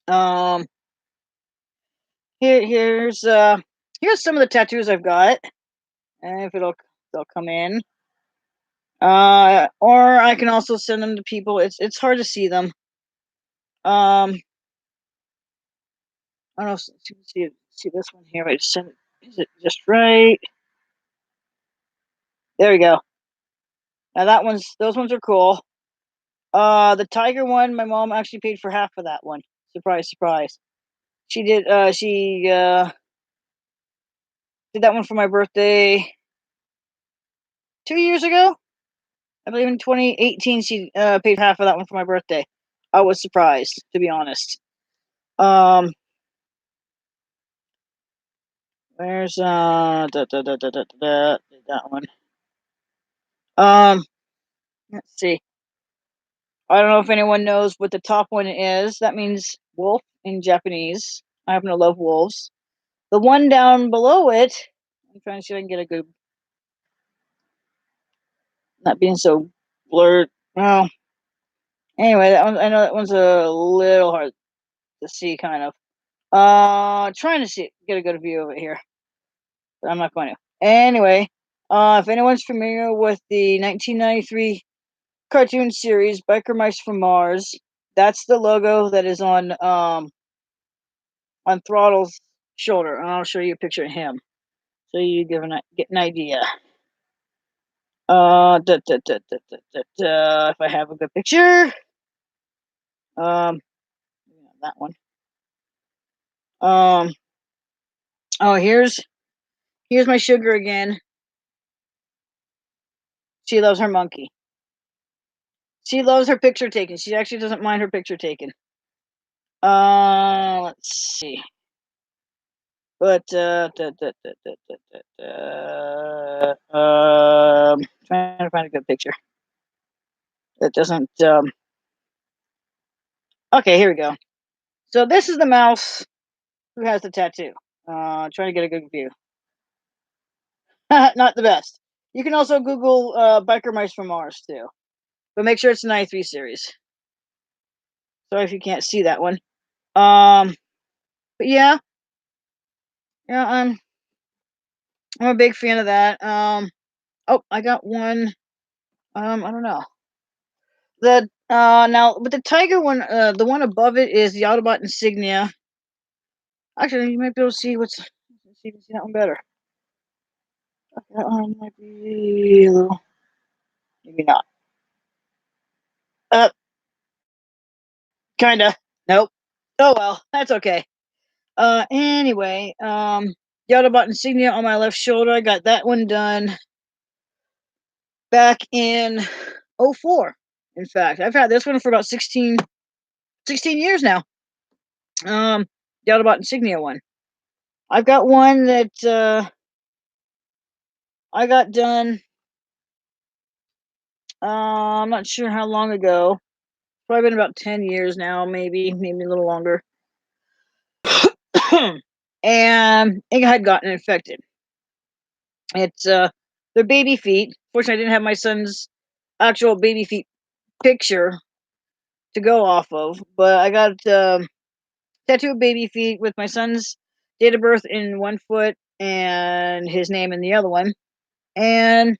um here's some of the tattoos I've got. And if they'll come in. Or I can also send them to people. It's hard to see them. I don't know if you can see this one here. I just send it. Is it just right? There we go. Now those ones are cool. The tiger one, my mom actually paid for half of that one. Surprise, surprise. She did that one for my birthday 2 years ago. I believe in 2018 she paid half of that one for my birthday. I was surprised, to be honest. Where's that one? Let's see. I don't know if anyone knows what the top one is. That means wolf in Japanese. I happen to love wolves. The one down below it, I'm trying to see if I can get a good, not being so blurred. Well, anyway, I know that one's a little hard to see, kind of. Trying to get a good view of it here, but I'm not going to. Anyway, if anyone's familiar with the 1993 cartoon series Biker Mice from Mars, that's the logo that is on on Throttle's shoulder, and I'll show you a picture of him so you get an idea. If I have a good picture, yeah, that one. Oh, here's my sugar again. She loves her monkey. She loves her picture taken. She actually doesn't mind her picture taken. Let's see. But trying to find a good picture. That doesn't. Okay, here we go. So this is the mouse who has the tattoo. Trying to get a good view. Not the best. You can also Google biker mice from Mars too, but make sure it's an i3 series. Sorry if you can't see that one. But yeah, I'm a big fan of that. Oh, I got one. I don't know. The now with the Tiger one, the one above it is the Autobot insignia. Actually, you might be able to see what's. See if you can see that one better. That one might be a little. Maybe not. Kinda. Nope. Oh well, that's okay. Anyway, the Autobot insignia on my left shoulder. I got that one done back in '04. In fact, I've had this one for about 16 years now. The Autobot insignia one. I've got one that I got done. I'm not sure how long ago. Probably been about 10 years now, maybe a little longer. And it had gotten infected. It's their baby feet. Fortunately, I didn't have my son's actual baby feet picture to go off of, but I got tattoo of baby feet with my son's date of birth in one foot and his name in the other one. And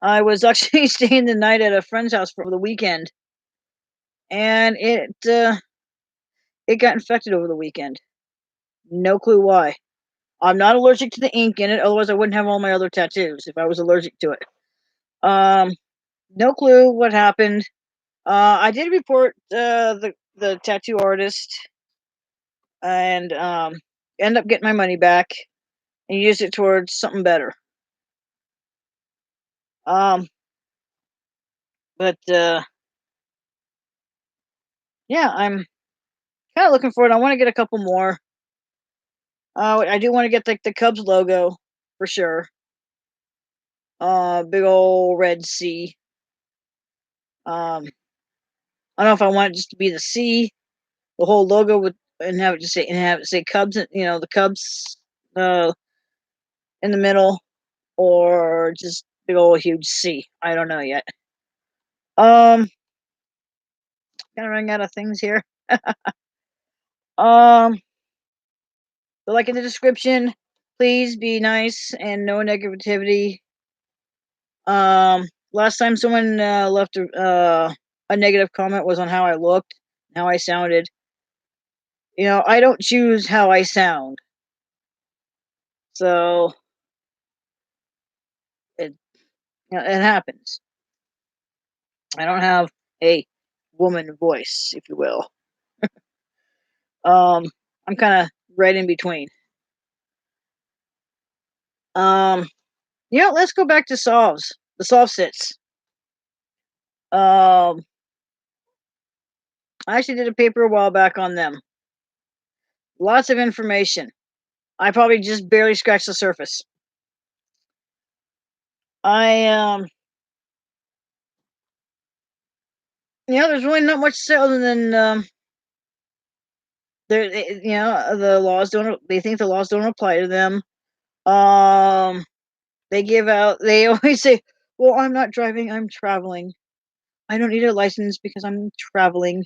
I was actually staying the night at a friend's house for the weekend, and it got infected over the weekend. No clue why. I'm not allergic to the ink in it, otherwise I wouldn't have all my other tattoos if I was allergic to it. No clue what happened. I did report the tattoo artist and end up getting my money back and used it towards something better. But yeah, I'm kind of looking forward. I want to get a couple more. I do want to get the Cubs logo for sure. Big old red C. I don't know if I want it just to be the C, the whole logo with, and have it say Cubs. The Cubs in the middle, or just big old huge C. I don't know yet. Kind of running out of things here. Um, but like in the description, please be nice and no negativity. Last time someone left a negative comment was on how I looked, how I sounded. I don't choose how I sound, so it it happens. I don't have a woman voice, if you will. I'm kind of right in between. Um, let's go back to solves. The solve sits. Um, I actually did a paper a while back on them. Lots of information. I probably just barely scratched the surface. There's really not much to say other than the laws don't. They think the laws don't apply to them. They always say, "Well, I'm not driving. I'm traveling. I don't need a license because I'm traveling.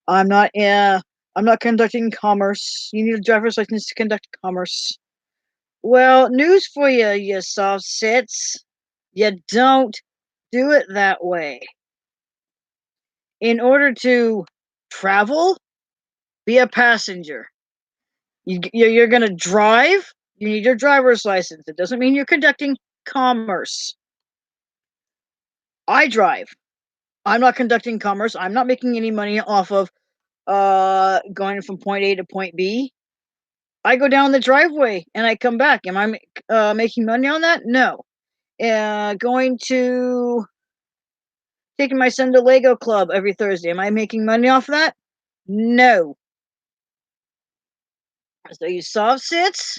I'm not. I'm not conducting commerce. You need a driver's license to conduct commerce." Well, news for you, you soft sits. You don't do it that way. In order to travel, be a passenger. You're going to drive. You need your driver's license. It doesn't mean you're conducting commerce. I drive. I'm not conducting commerce. I'm not making any money off of going from point A to point B. I go down the driveway and I come back. Am I making money on that? No. Going to taking my son to Lego Club every Thursday. Am I making money off that? No. So you soft sits,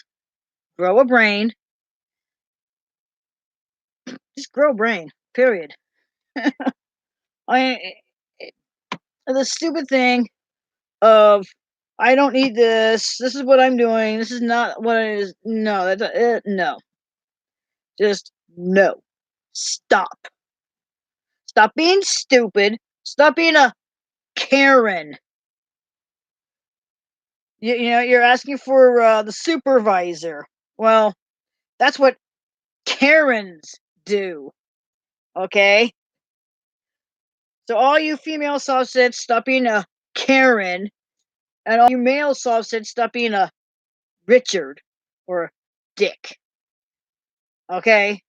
grow a brain. Just grow a brain. Period. I the stupid thing of I don't need this. This is what I'm doing. This is not what it is. No, no. Just no. Stop. Stop being stupid. Stop being a Karen. You know, you're asking for the supervisor. Well, that's what Karens do. Okay? So all you female soft-sits, stop being a Karen. And all you male soft-sits, stop being a Richard or a Dick. Okay?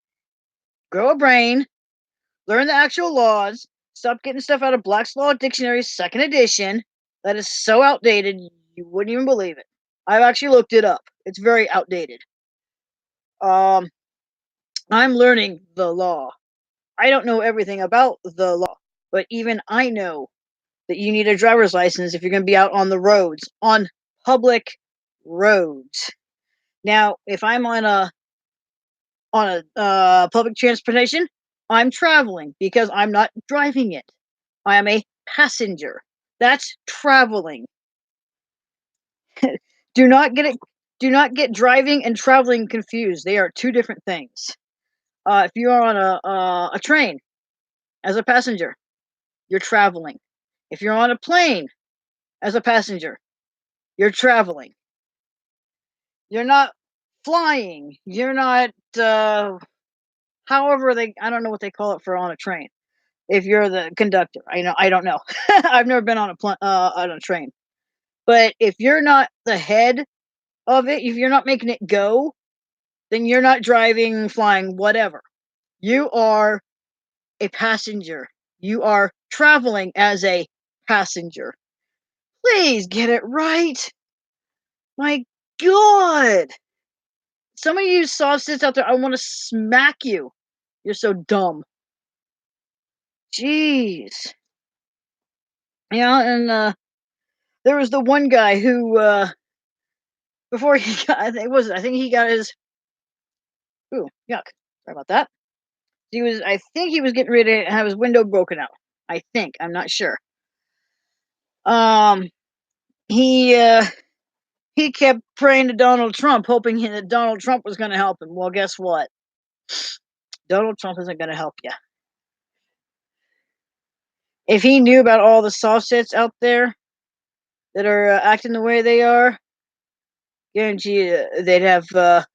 Grow a brain. Learn the actual laws. Stop getting stuff out of Black's Law Dictionary, 2nd edition. That is so outdated, you wouldn't even believe it. I've actually looked it up. It's very outdated. I'm learning the law. I don't know everything about the law, but even I know that you need a driver's license if you're going to be out on the roads, on public roads. Now, if I'm on a public transportation, I'm traveling because I'm not driving it. I am a passenger. That's traveling. Do not get driving and traveling confused. They are two different things. If you are on a train as a passenger, you're traveling. If you're on a plane as a passenger, you're traveling. You're not flying. You're not however I don't know what they call it for on a train. If you're the conductor, I don't know. I've never been on a train. But if you're not the head of it, if you're not making it go, then you're not driving, flying, whatever. You are a passenger. You are traveling as a passenger. Please get it right. My God. Some of you soft sits out there, I want to smack you. You're so dumb. Jeez. Yeah, and there was the one guy who before he got I think he got his ooh, yuck. Sorry about that. I think he was getting ready to have his window broken out. I think. I'm not sure. He kept praying to Donald Trump, hoping that Donald Trump was going to help him. Well, guess what? Donald Trump isn't going to help you. If he knew about all the soft sits out there that are acting the way they are, guarantee you they'd have to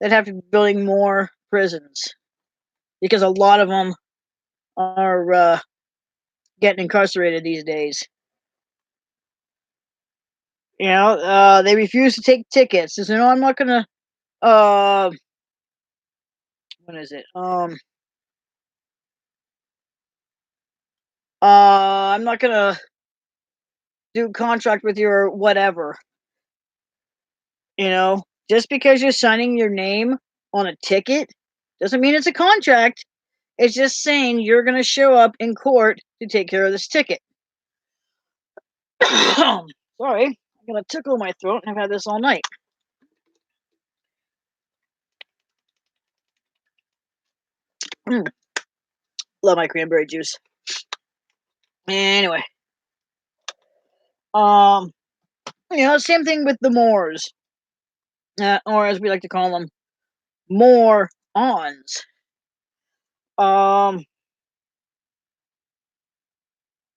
be building more prisons because a lot of them are getting incarcerated these days. You know, they refuse to take tickets. They say, "No, I'm not gonna." What is it? I'm not gonna do contract with you or whatever. You know, just because you're signing your name on a ticket doesn't mean it's a contract. It's just saying you're gonna show up in court to take care of this ticket. Sorry, I got a tickle in my throat, and I've had this all night. Love my cranberry juice. Anyway, you know, same thing with the Moors, or as we like to call them, morons.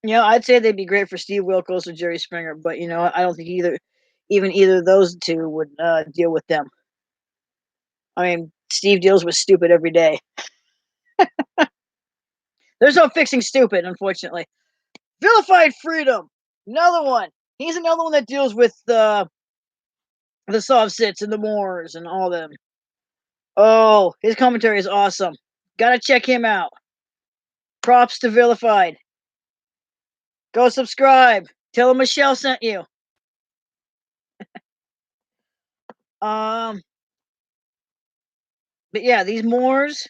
You know, I'd say they'd be great for Steve Wilkos or Jerry Springer, but you know, I don't think either of those two would deal with them. I mean, Steve deals with stupid every day. There's no fixing stupid, unfortunately. Vilified freedom. Another one. He's another one that deals with the soft sits and the Moors and all them. Oh, his commentary is awesome. Gotta check him out. Props to Vilified. Go subscribe. Tell him Michelle sent you. But yeah, these Moors,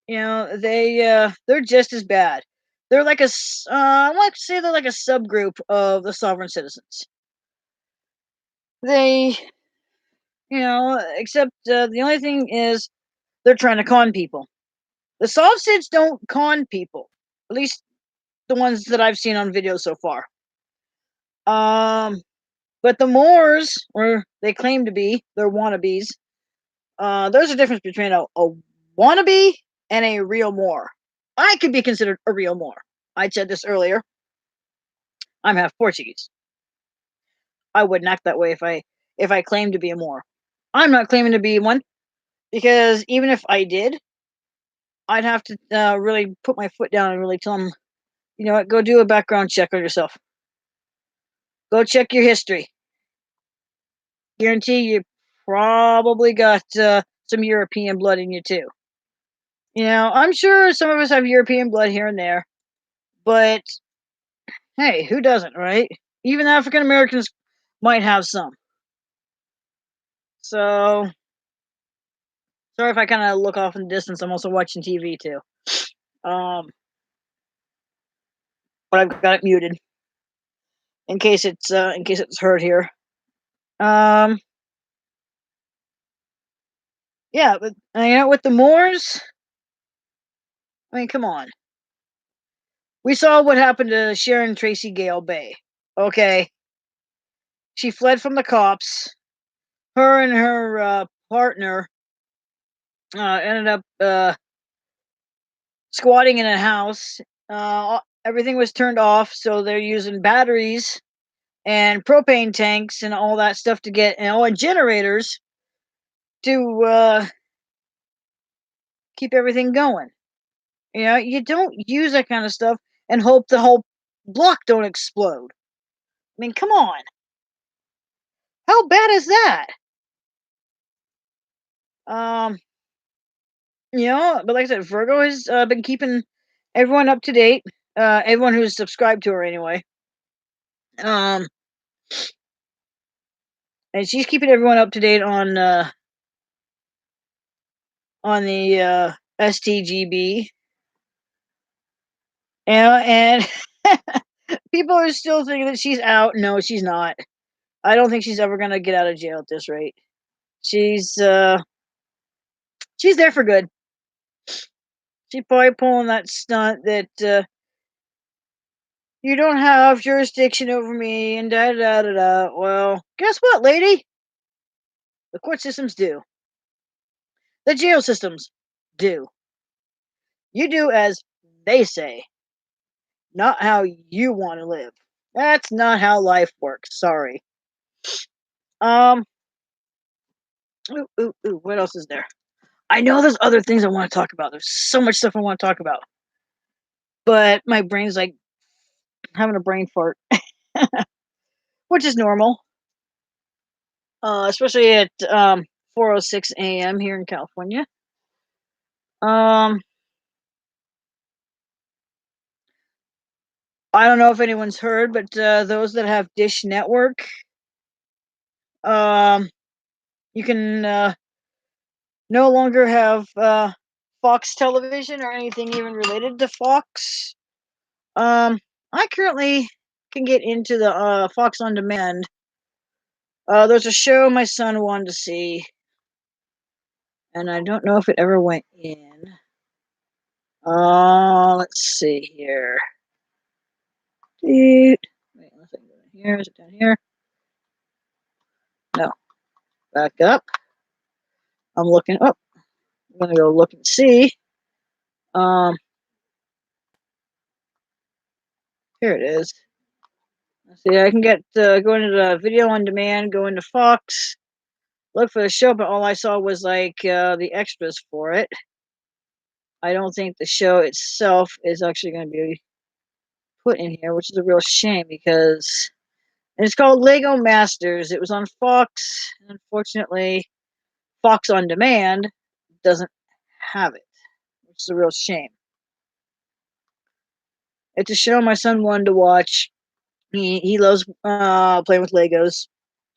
they're just as bad. They're like I want to say they're like a subgroup of the sovereign citizens. They, except the only thing is they're trying to con people. The soft sits don't con people, at least the ones that I've seen on videos so far. But the Moors, or they claim to be, they're wannabes. There's a difference between a wannabe and a real Moor. I could be considered a real Moor. I said this earlier. I'm half Portuguese. I wouldn't act that way if I claimed to be a Moor. I'm not claiming to be one because even if I did, I'd have to really put my foot down and really tell them, you know what, go do a background check on yourself. Go check your history. Guarantee you probably got some European blood in you too. I'm sure some of us have European blood here and there, but hey, who doesn't, right? Even African Americans might have some. So, sorry if I kind of look off in the distance. I'm also watching TV too. But I've got it muted in case it's heard here. Yeah, but with the Moors, I mean, come on. We saw what happened to Sharon Tracy Gale Bay. Okay, she fled from the cops. Her and her partner ended up squatting in a house. Everything was turned off, so they're using batteries and propane tanks and all that stuff to get, and generators to keep everything going. You don't use that kind of stuff and hope the whole block don't explode. I mean, come on. How bad is that? Um, but like I said, Virgo has been keeping everyone up to date. Everyone who's subscribed to her anyway. And she's keeping everyone up to date on the STGB. And people are still thinking that she's out. No, she's not. I don't think she's ever gonna get out of jail at this rate. She's there for good. She's probably pulling that stunt that you don't have jurisdiction over me and da da da da. Well, guess what, lady? The court systems do. The jail systems do. You do as they say, not how you want to live. That's not how life works. Sorry. Ooh, what else is there? I know there's other things I want to talk about. There's so much stuff I want to talk about. But my brain's like having a brain fart, which is normal. Especially at 4:06 a.m. here in California. I don't know if anyone's heard, but those that have Dish Network, you can no longer have Fox Television or anything even related to Fox. I currently can get into the Fox On Demand. There's a show my son wanted to see, and I don't know if it ever went in. Let's see here. Wait, let's go here. Is it down here? No. Back up. I'm looking up. I'm gonna go look and see. Here it is. Let's see, I can get go into the video on demand, go into Fox, look for the show, but all I saw was like the extras for it. I don't think the show itself is actually going to be put in here, which is a real shame because it's called Lego Masters. It was on Fox. Unfortunately, Fox On Demand doesn't have it, which is a real shame. It's a show my son wanted to watch. He loves playing with Legos.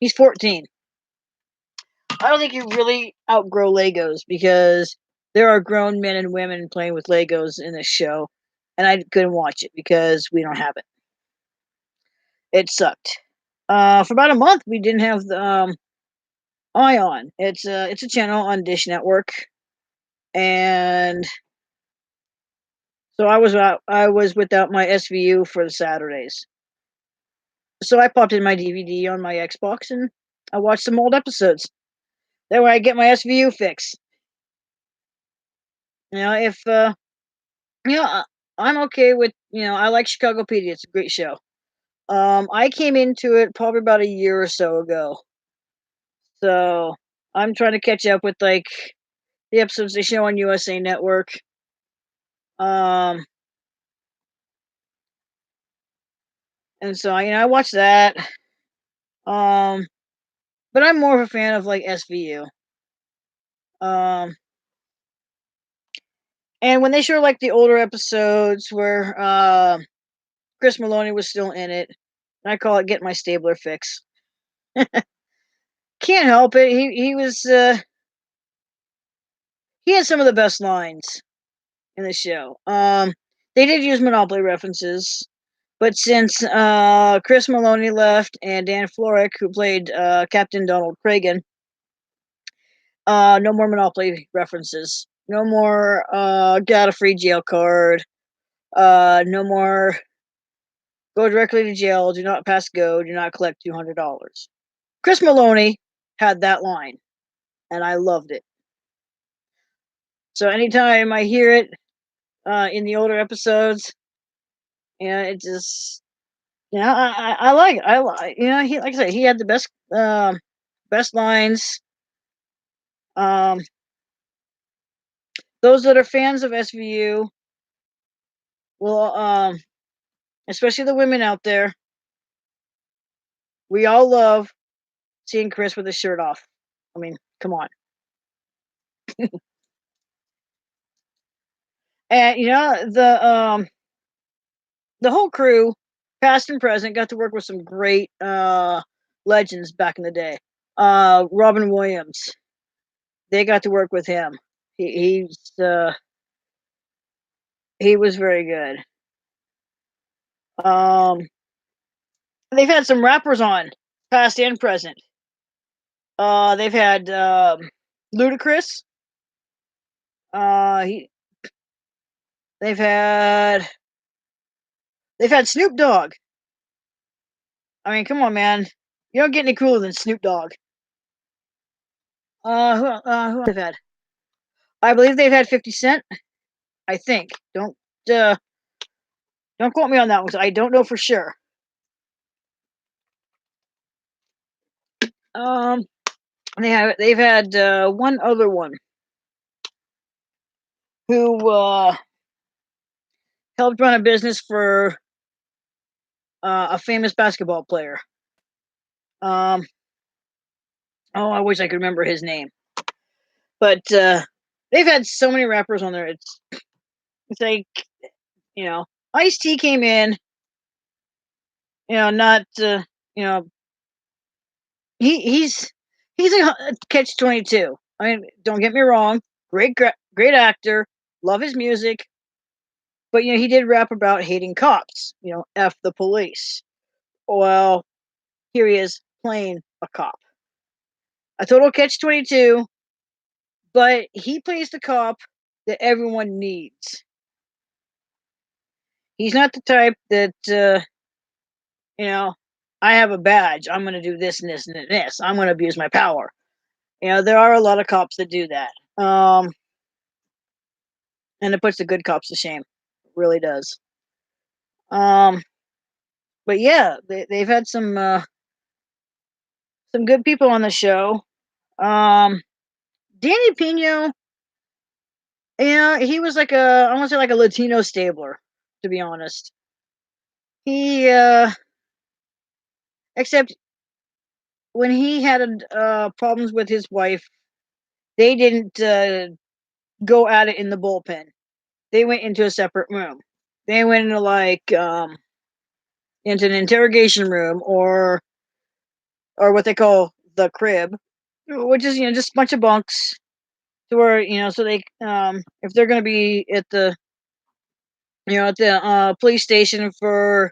He's 14. I don't think you really outgrow Legos because there are grown men and women playing with Legos in this show, and I couldn't watch it because we don't have it. It sucked. For about a month, we didn't have the Ion. It's a channel on Dish Network, and so I was without my SVU for the Saturdays. So I popped in my DVD on my Xbox and I watched some old episodes. That way I get my SVU fix. You know, if you know, I'm okay with, I like Chicagopedia. It's a great show. I came into it probably about a year or so ago. So I'm trying to catch up with like the episodes they show on USA Network. Um and so I watched that. Um but I'm more of a fan of like SVU. Um and when they show like the older episodes where Chris Maloney was still in it, I call it get my Stabler fix. Can't help it. He had some of the best lines in the show. They did use Monopoly references, but since Chris Maloney left and Dan Florek, who played Captain Donald Cragen, no more Monopoly references. No more got a free jail card. No more go directly to jail. Do not pass go. Do not collect $200. Chris Maloney had that line, and I loved it. So anytime I hear it in the older episodes, it just I like it. I like he like I said he had the best lines. Um, those that are fans of SVU will especially the women out there. We all love seeing Chris with his shirt off. I mean, come on. And the whole crew, past and present, got to work with some great legends back in the day. Robin Williams, they got to work with him. He was very good. They've had some rappers on, past and present. They've had Ludacris. He they've had Snoop Dogg. I mean, come on, man. You don't get any cooler than Snoop Dogg. Who else they've had? I believe they've had 50 Cent. I think. Uh, don't quote me on that one because I don't know for sure. Um, they've had one other one who helped run a business for a famous basketball player. Oh, I wish I could remember his name. But they've had so many rappers on there. It's like Ice-T came in. Not he's a catch-22. I mean, don't get me wrong. Great actor. Love his music. But he did rap about hating cops. F the police. Well, here he is playing a cop. A total catch-22, but he plays the cop that everyone needs. He's not the type that I have a badge. I'm going to do this and this and this. I'm going to abuse my power. There are a lot of cops that do that. And it puts the good cops to shame. It really does. But yeah, they've had some good people on the show. Danny Pino, he was like I want to say like a Latino Stabler, to be honest. He Except when he had problems with his wife, they didn't go at it in the bullpen. They went into a separate room. They went into into an interrogation room, or what they call the crib, which is just a bunch of bunks to where so they if they're going to be at the police station for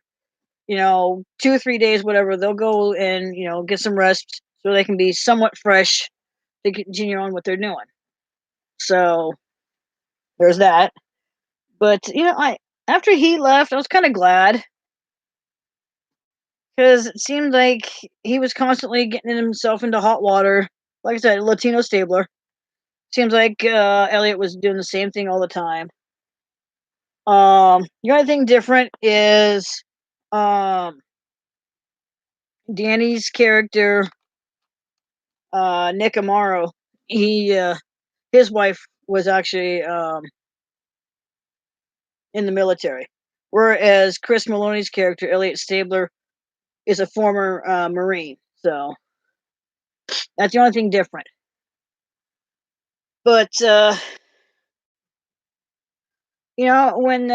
2 or 3 days, whatever, they'll go and get some rest so they can be somewhat fresh to continue on what they're doing. So there's that. But I after he left, I was kind of glad because it seemed like he was constantly getting himself into hot water. Like I said, Latino Stabler. Seems like Elliot was doing the same thing all the time. The only thing different is Danny's character, Nick Amaro. His wife was actually in the military, whereas Chris Maloney's character, Elliot Stabler, is a former Marine. So that's the only thing different. But when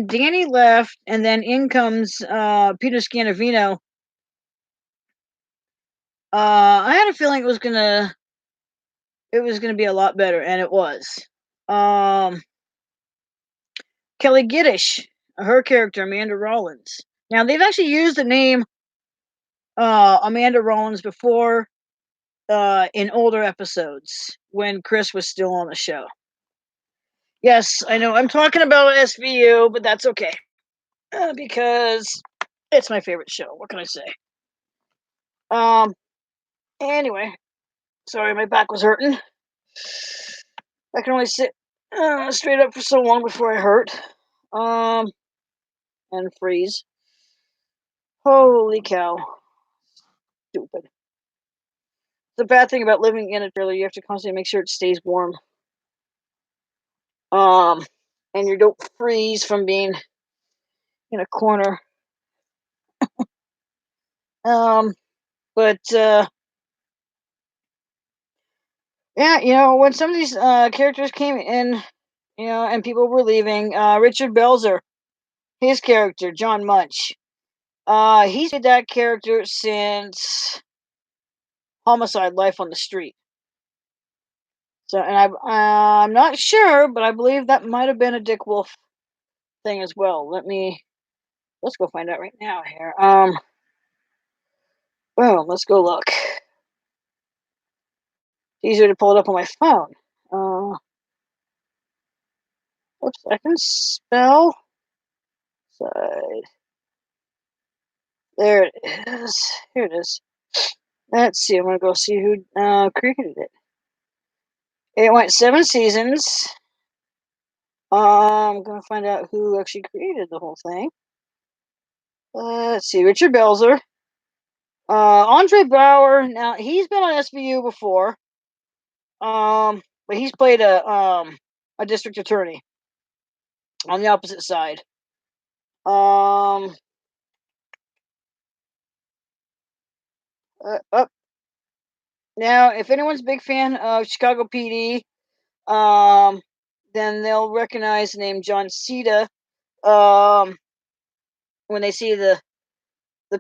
Danny left, and then in comes Peter Scanavino, I had a feeling it was gonna be a lot better, and it was. Kelly Giddish, her character Amanda Rollins. Now they've actually used the name Amanda Rollins before in older episodes when Chris was still on the show. Yes, I know I'm talking about SVU, but that's okay because it's my favorite show. What can I say? Anyway, sorry, my back was hurting. I can only sit straight up for so long before I hurt. And freeze. Holy cow. Stupid. The bad thing about living in a trailer, you have to constantly make sure it stays warm. And you don't freeze from being in a corner. But yeah, when some of these characters came in, and people were leaving, Richard Belzer, his character, John Munch, he's played that character since Homicide: Life on the Street. So, and I'm not sure, but I believe that might have been a Dick Wolf thing as well. Let's go find out right now here. Well, let's go look. It's easier to pull it up on my phone. Oops, I can spell. Side. There it is. Here it is. Let's see. I'm gonna go see who created it. It went 7 seasons. I'm gonna find out who actually created the whole thing. Let's see. Richard Belzer. Andre Bauer. Now he's been on SVU before. But he's played a district attorney on the opposite side. Up now, if anyone's a big fan of Chicago PD, then they'll recognize the name John Cena when they see the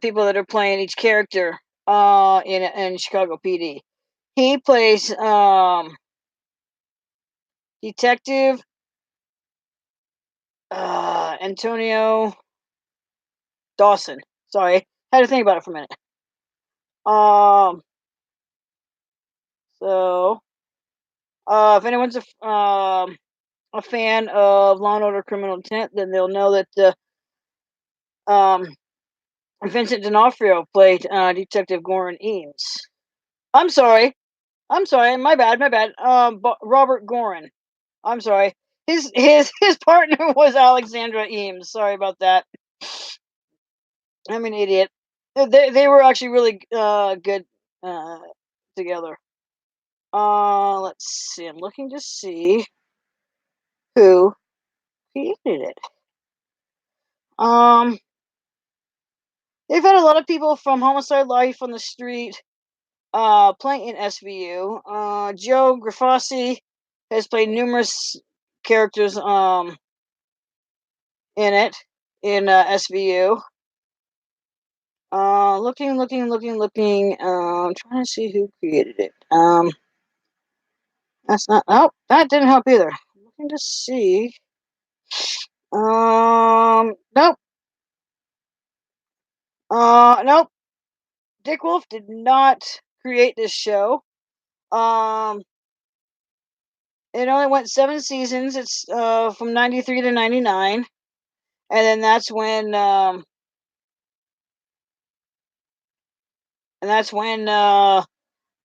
people that are playing each character in Chicago PD. He plays Detective Antonio Dawson. Sorry, had to think about it for a minute. So if anyone's a fan of Law and Order: Criminal Intent, then they'll know that Vincent D'Onofrio played Detective Goran Eames. I'm sorry. My bad. Robert Goran. I'm sorry. His partner was Alexandra Eames. Sorry about that. I'm an idiot. They were actually really good together. Let's see. I'm looking to see who created it. they've had a lot of people from Homicide Life on the Street playing in SVU. Joe Grafasi has played numerous characters in it in SVU. Looking. Trying to see who created it. That's not. Oh, that didn't help either. Looking to see. Nope. Nope. Dick Wolf did not create this show. Um, it only went 7 seasons. It's from '93 to '99, and then that's when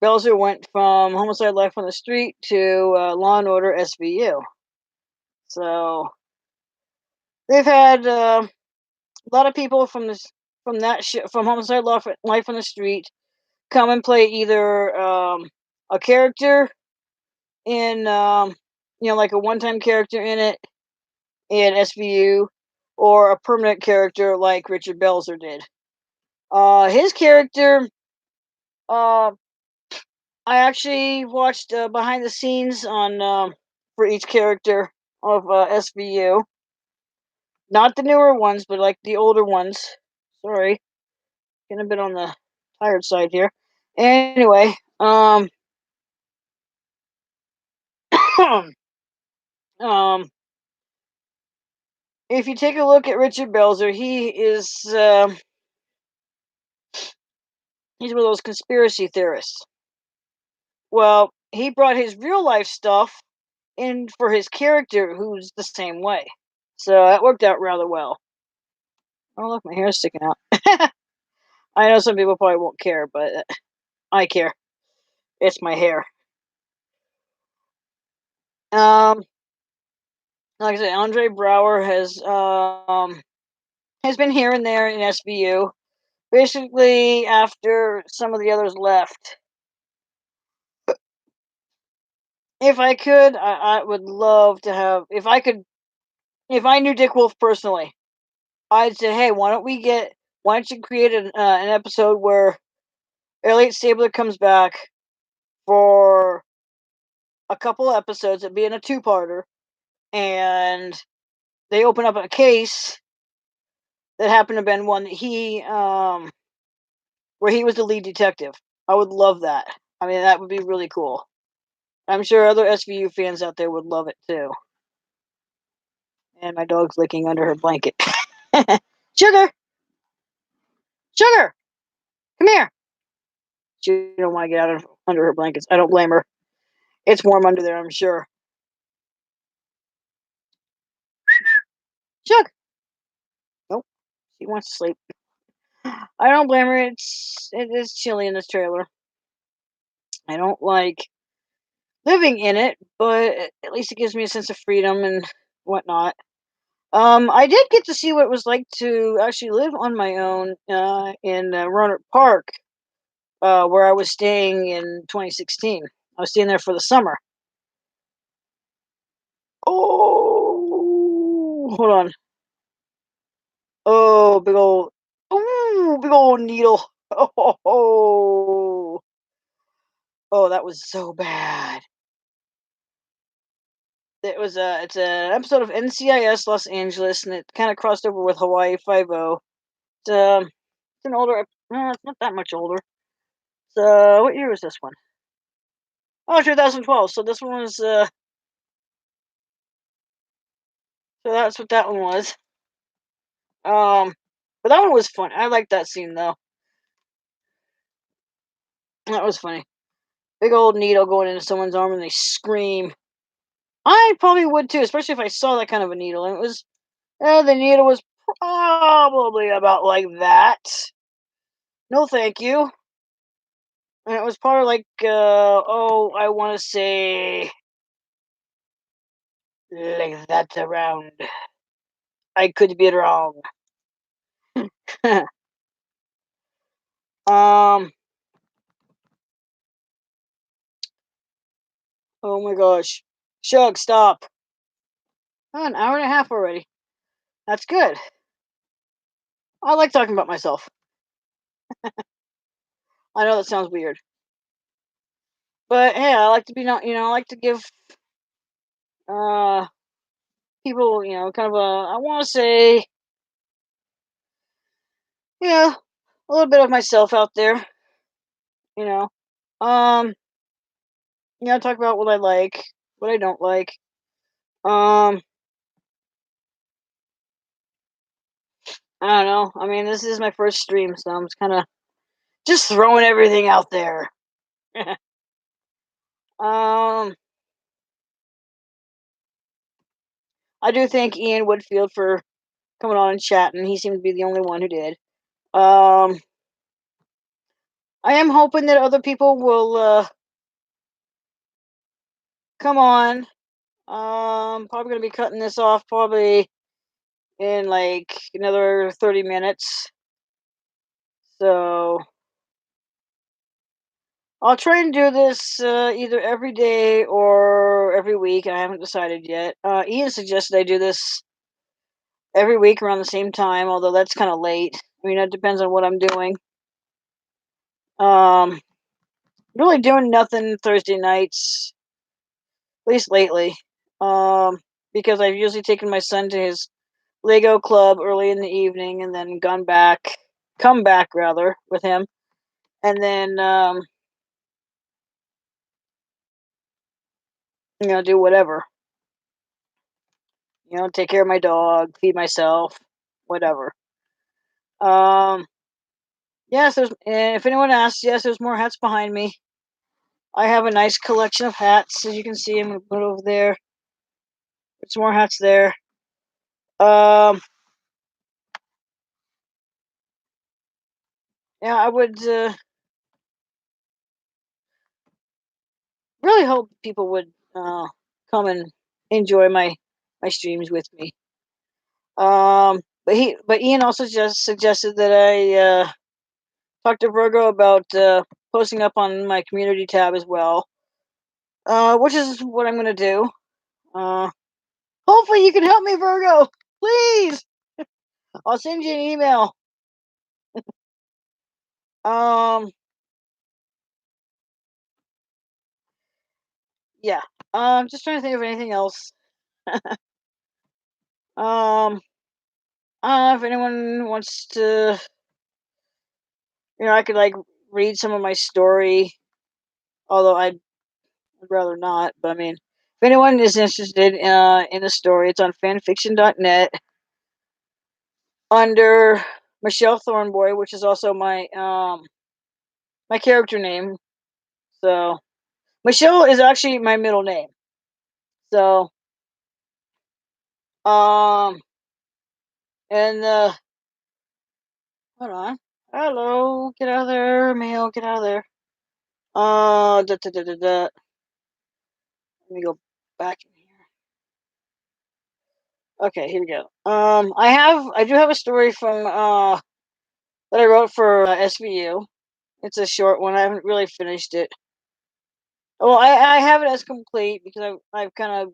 Belzer went from Homicide Life on the Street to Law and Order SVU. So they've had a lot of people from that from Homicide Life on the Street come and play either a character in like a one-time character in it in SVU, or a permanent character like Richard Belzer did. His character, uh, I actually watched behind the scenes on for each character of SVU. Not the newer ones, but like the older ones. Sorry, getting a bit on the tired side here. Anyway, um, if you take a look at Richard Belzer, he's one of those conspiracy theorists. Well, he brought his real life stuff in for his character, who's the same way. So that worked out rather well. Oh, look, my hair's sticking out. I know some people probably won't care, but I care. It's my hair. Um, like I said, Andre Brower has been here and there in SVU. Basically, after some of the others left. If I could, I would love to have. If I knew Dick Wolf personally, I'd say, hey, why don't you create an episode where Elliot Stabler comes back for a couple episodes, it being a two-parter, and they open up a case that happened to have been one that where he was the lead detective. I would love that. I mean, that would be really cool. I'm sure other SVU fans out there would love it too. And my dog's licking under her blanket. Sugar! Sugar! Come here! She don't want to get under her blankets. I don't blame her. It's warm under there, I'm sure. Sugar! Nope. She wants to sleep. I don't blame her. It is chilly in this trailer. I don't like living in it, but at least it gives me a sense of freedom and whatnot. I did get to see what it was like to actually live on my own in Roanoke Park, where I was staying in 2016. I was staying there for the summer. Oh, hold on. Oh, big old needle. Oh, oh, that was so bad. It's an episode of NCIS Los Angeles, and it kind of crossed over with Hawaii Five O. It's an older, it's not that much older. So, what year was this one? Oh, 2012. So this one was, so that's what that one was. But that one was fun. I liked that scene though. That was funny. Big old needle going into someone's arm and they scream. I probably would too, especially if I saw that kind of a needle. And the needle was probably about like that. No, thank you. And it was probably like, I want to say like that around. I could be wrong. um. Oh my gosh. Shug, stop. Oh, an hour and a half already. That's good. I like talking about myself. I know that sounds weird, but hey, I like to be not, I like to give uh people, kind of I want to say, yeah, a little bit of myself out there, you know. Um, talk about what I like, what I don't like. Um, I don't know. I mean, this is my first stream, so I'm just kind of just throwing everything out there. um, I do thank Ian Woodfield for coming on and chatting. He seemed to be the only one who did. Um, I am hoping that other people will come on. Probably gonna be cutting this off probably in like another 30 minutes. So I'll try and do this either every day or every week. I haven't decided yet. Ian suggested I do this every week around the same time, although that's kind of late. I mean, it depends on what I'm doing. Um, really doing nothing Thursday nights, at least lately. Because I've usually taken my son to his Lego club early in the evening and then come back rather with him, and then do whatever. Take care of my dog, feed myself, whatever. Um, yes, and if anyone asks, yes, there's more hats behind me. I have a nice collection of hats, as you can see. I'm gonna put it over there. There's more hats there. Um, yeah, I would really hope people would come and enjoy my streams with me. But Ian also just suggested that I talk to Virgo about posting up on my community tab as well, which is what I'm gonna do. Uh, Hopefully you can help me, Virgo. Please, I'll send you an email. Um, yeah. Just trying to think of anything else. Um, I don't know if anyone wants to. I could like read some of my story, although I'd rather not. But I mean, if anyone is interested in the story, it's on fanfiction.net under Michelle Thornboy, which is also my character name. So Michelle is actually my middle name. So um and hold on. Hello, get out of there, mail, get out of there. Da, da, da, da, da. Let me go back in here. Okay, here we go. I do have a story from that I wrote for SVU. It's a short one. I haven't really finished it. Well, I have it as complete because I've kind of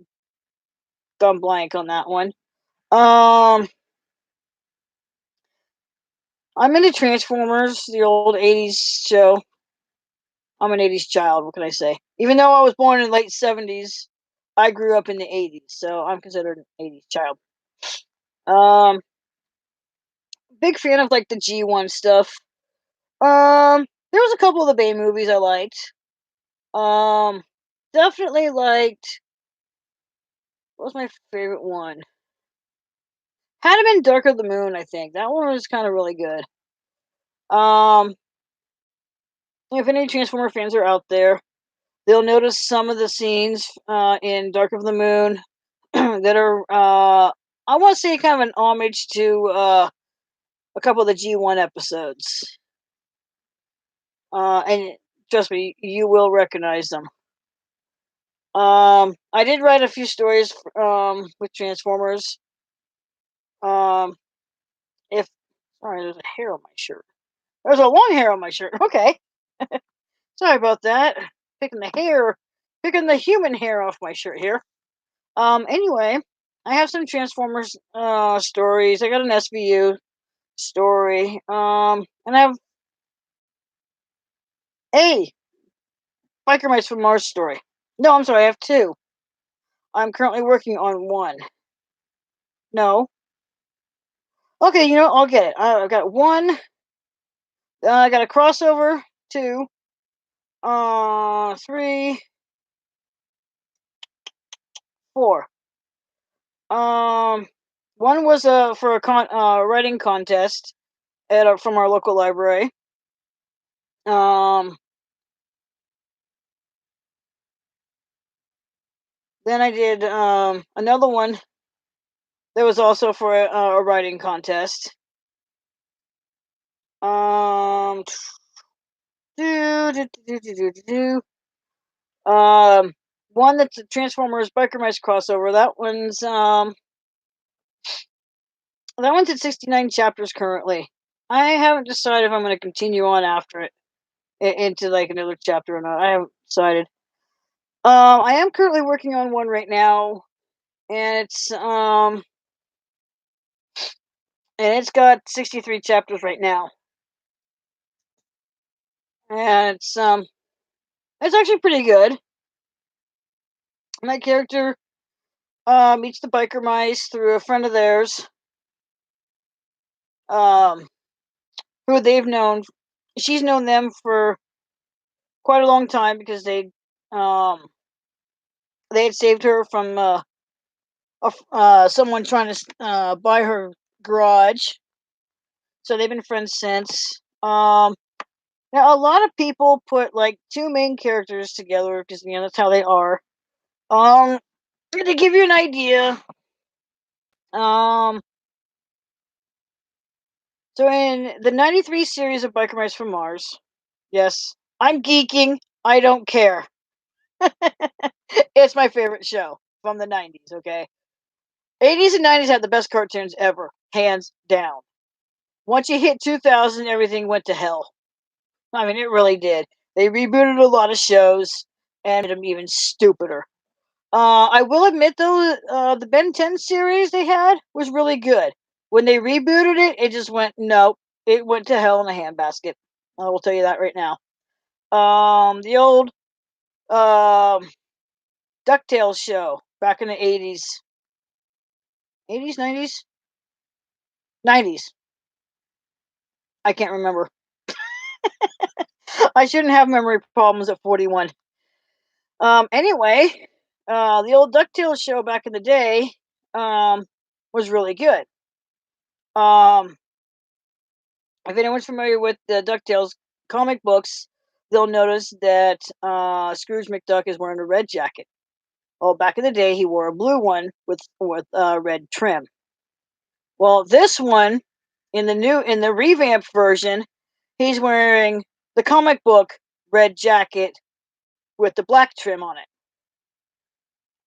gone blank on that one. Um, I'm into Transformers, the old '80s show. I'm an '80s child. What can I say? Even though I was born in the late '70s, I grew up in the '80s, so I'm considered an '80s child. Um, Big fan of like the G1 stuff. There was a couple of the Bay movies I liked. Um, Definitely liked. What was my favorite one? Had it been Dark of the Moon, I think that one was kind of really good. Um, if any Transformer fans are out there, they'll notice some of the scenes in Dark of the Moon that are I want to say kind of an homage to a couple of the G1 episodes. And trust me, you will recognize them. I did write a few stories with Transformers. Um, if Sorry, there's a hair on my shirt. There's a long hair on my shirt. Okay, sorry about that. Picking the hair, picking the human hair off my shirt here. Anyway, I have some Transformers stories. I got an SVU story. And I have A Biker Mice from Mars story. No, I'm sorry, I have two. I'm currently working on one. No. Okay, I'll get it. I got one. I got a crossover. Two. Three, four. Um, One was for a writing contest from our local library. Um, then I did another one that was also for a writing contest. Um, do, do, do, do, do, do, do. One that's a Transformers Biker Mice crossover. That one's at 69 chapters currently. I haven't decided if I'm going to continue on after it into like another chapter or not. I haven't decided. I am currently working on one right now, and it's got 63 chapters right now, and it's actually pretty good. My character meets the biker mice through a friend of theirs, um, who they've known. She's known them for quite a long time because um they had saved her from someone trying to buy her garage. So they've been friends since. Now a lot of people put like two main characters together because that's how they are. Um, to give you an idea, um, so in the '93 series of Biker Mice from Mars, yes, I'm geeking. I don't care. It's my favorite show from the '90s. Okay, '80s and '90s had the best cartoons ever, hands down. Once you hit 2000, everything went to hell. I mean, it really did. They rebooted a lot of shows and made them even stupider. I will admit though, the Ben 10 series they had was really good. When they rebooted it, it just went nope. It went to hell in a handbasket. I will tell you that right now. The old um DuckTales show back in the '80s, '90s. I can't remember. I shouldn't have memory problems at 41. Anyway, the old DuckTales show back in the day was really good. Um, if anyone's familiar with the DuckTales comic books, they'll notice that Scrooge McDuck is wearing a red jacket. Well, back in the day, he wore a blue one with red trim. Well, this one in the revamped version, he's wearing the comic book red jacket with the black trim on it.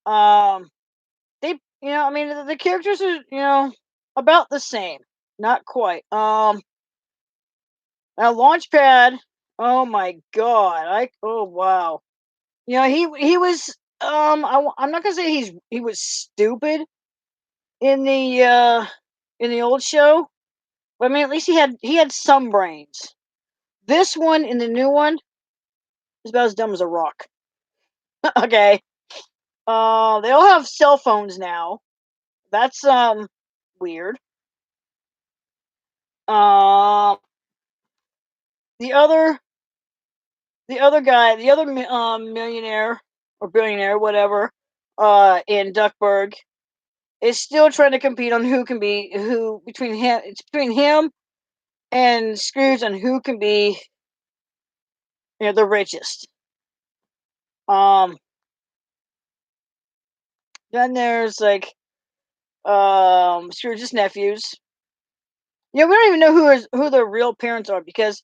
Um, they, I mean, the characters are, about the same, not quite. Now Launchpad, oh my god, oh wow, he was, I'm not gonna say he was stupid in the old show, but I mean at least he had some brains. This one in the new one is about as dumb as a rock. Okay, they all have cell phones now. That's weird. Um, the other guy, the other millionaire or billionaire, whatever, in Duckburg, is still trying to compete on who between him. It's between him and Scrooge on who can be, the richest. Um, then there's like Scrooge's nephews. We don't even know who their real parents are because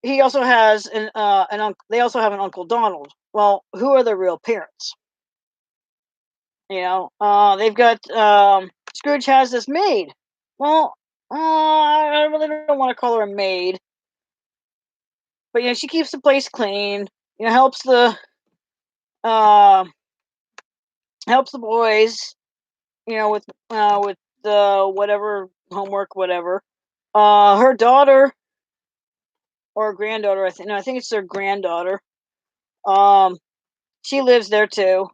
he also has an uncle. They also have an Uncle Donald. Well, who are their real parents? They've got Scrooge has this maid. Well, I really don't want to call her a maid, but she keeps the place clean. Helps uh, helps the boys. With the whatever homework, whatever. Her daughter or granddaughter. I think no, I think it's their granddaughter. Um, she lives there too.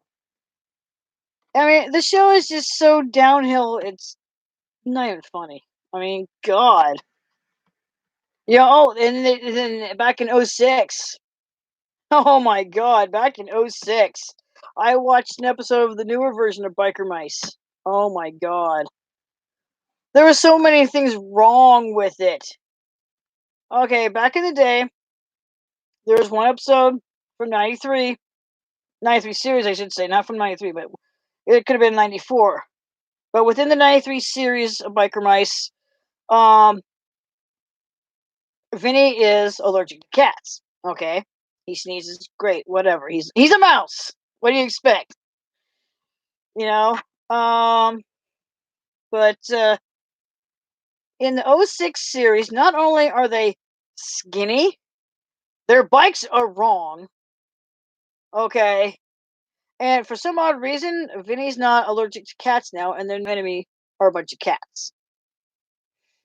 I mean, the show is just so downhill. It's not even funny. I mean, God. Oh, and then back in '06. Oh my God, back in '06, I watched an episode of the newer version of Biker Mice. Oh my God. There were so many things wrong with it. Okay, back in the day, there was one episode from '93 series, I should say, not from '93, but it could have been '94. But within the '93 series of Biker Mice, um, Vinny is allergic to cats. Okay, he sneezes, great, whatever. He's a mouse. What do you expect? You know. But in the '06 series, not only are they skinny, their bikes are wrong. Okay, and for some odd reason, Vinny's not allergic to cats now, and their enemy are a bunch of cats.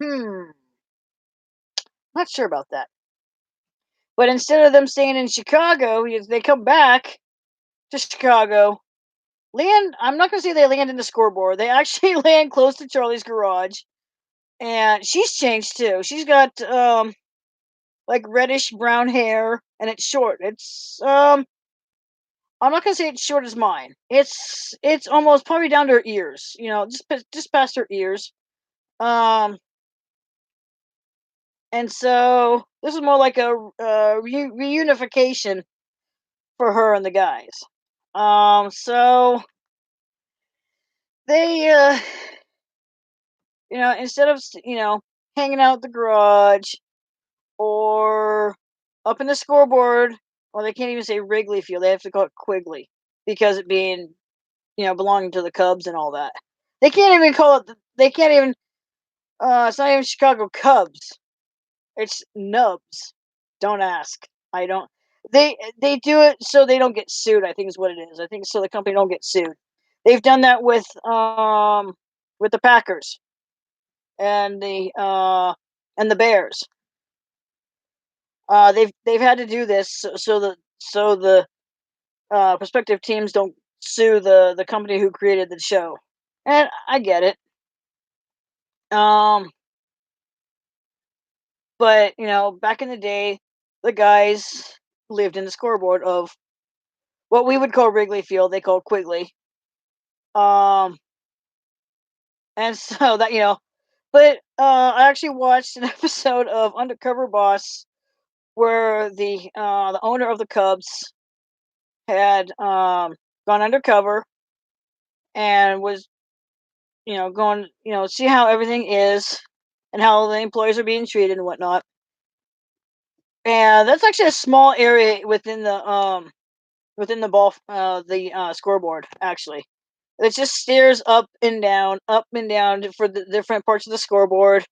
Hmm, not sure about that. But instead of them staying in Chicago, they come back to Chicago. Land. I'm not gonna say they land in the scoreboard. They actually land close to Charlie's garage, and she's changed too. She's got like reddish brown hair, and it's short. I'm not gonna say it's short as mine. It's almost probably down to her ears. Just past her ears. Um, and so this is more like a reunification for her and the guys. So they instead of hanging out at the garage or up in the scoreboard, or they can't even say Wrigley Field. They have to call it Quigley because it being belonging to the Cubs and all that. They can't even call it. They can't even. It's not even Chicago Cubs. It's Nubs. Don't ask. I don't. They do it so they don't get sued. I think is what it is. I think so the company don't get sued. They've done that with the Packers and the Bears. They've had to do this so the prospective teams don't sue the company who created the show. And I get it. Um, but back in the day, the guys lived in the scoreboard of what we would call Wrigley Field. They called Quigley. Um, and so that but I actually watched an episode of Undercover Boss where the owner of the Cubs had gone undercover and was going see how everything is and how the employees are being treated and whatnot. And that's actually a small area within the scoreboard. Actually, it just stairs up and down for the different parts of the scoreboard.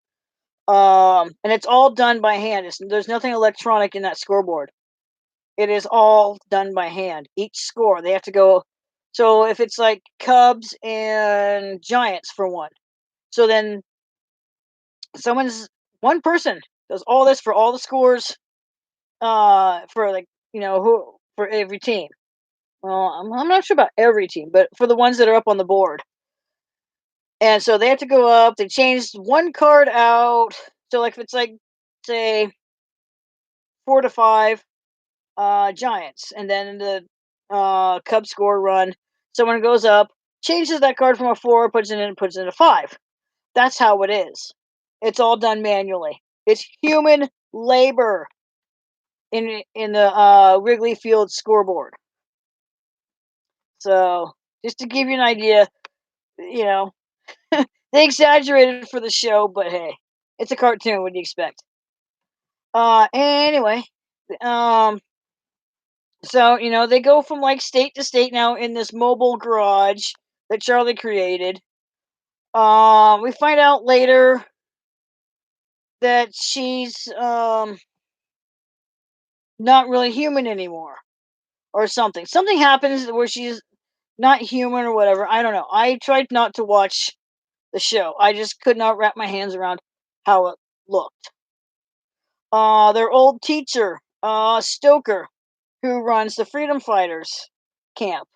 And it's all done by hand. There's nothing electronic in that scoreboard. It is all done by hand. Each score they have to go. So if it's like Cubs and Giants for one, so then one person does all this for all the scores. For like who for every team. Well, I'm not sure about every team, but for the ones that are up on the board. And so they have to go up. They changed one card out. So like if it's like say 4-5 Giants, and then the Cubs score run, someone goes up, changes that card from a 4, puts it in, and puts it in a 5. That's how it is. It's all done manually. It's human labor in the Wrigley Field scoreboard. So just to give you an idea, you know, they exaggerated for the show, but hey, it's a cartoon. What do you expect? Anyway, um, so they go from like state to state now in this mobile garage that Charlie created. We find out later that she's not really human anymore, or something. Something happens where she's not human or whatever. I don't know. I tried not to watch the show. I just could not wrap my hands around how it looked. their old teacher, Stoker, who runs the Freedom Fighters camp.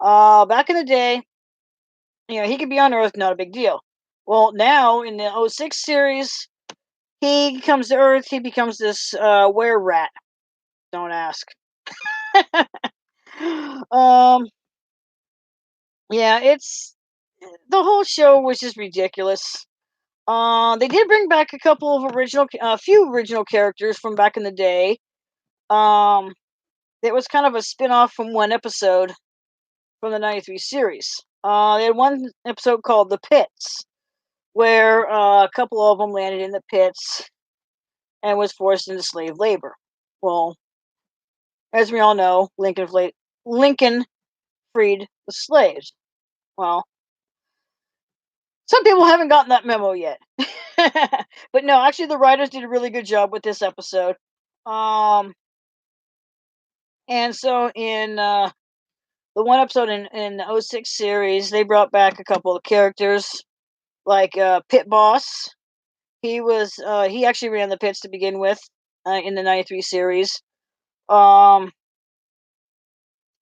Back in the day, he could be on Earth, not a big deal. Well, now in the '06 series, he comes to Earth, he becomes this were rat. Don't ask. um, yeah, it's the whole show was just ridiculous. They did bring back a couple of few original characters from back in the day. Um, it was kind of a spin-off from one episode from the '93 series. They had one episode called "The Pits," where a couple of them landed in the pits and was forced into slave labor. Well, as we all know, Lincoln freed the slaves. Well, some people haven't gotten that memo yet. But no, actually the writers did a really good job with this episode. Um and so in the one episode in the '06 series, they brought back a couple of characters like Pit Boss. He actually ran the pits to begin with in the '93 series. Um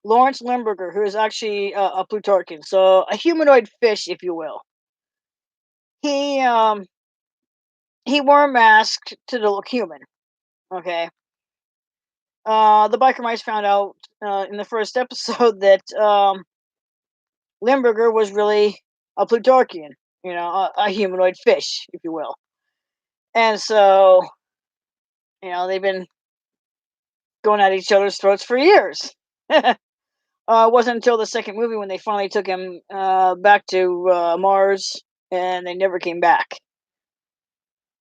Lawrence Limburger, who is actually a Plutarchian, so a humanoid fish, if you will. He um he wore a mask to look human. Okay. The biker mice found out in the first episode that Limburger was really a Plutarchian, a humanoid fish, if you will. And so, they've been going at each other's throats for years. It wasn't until the second movie when they finally took him back to Mars, and they never came back.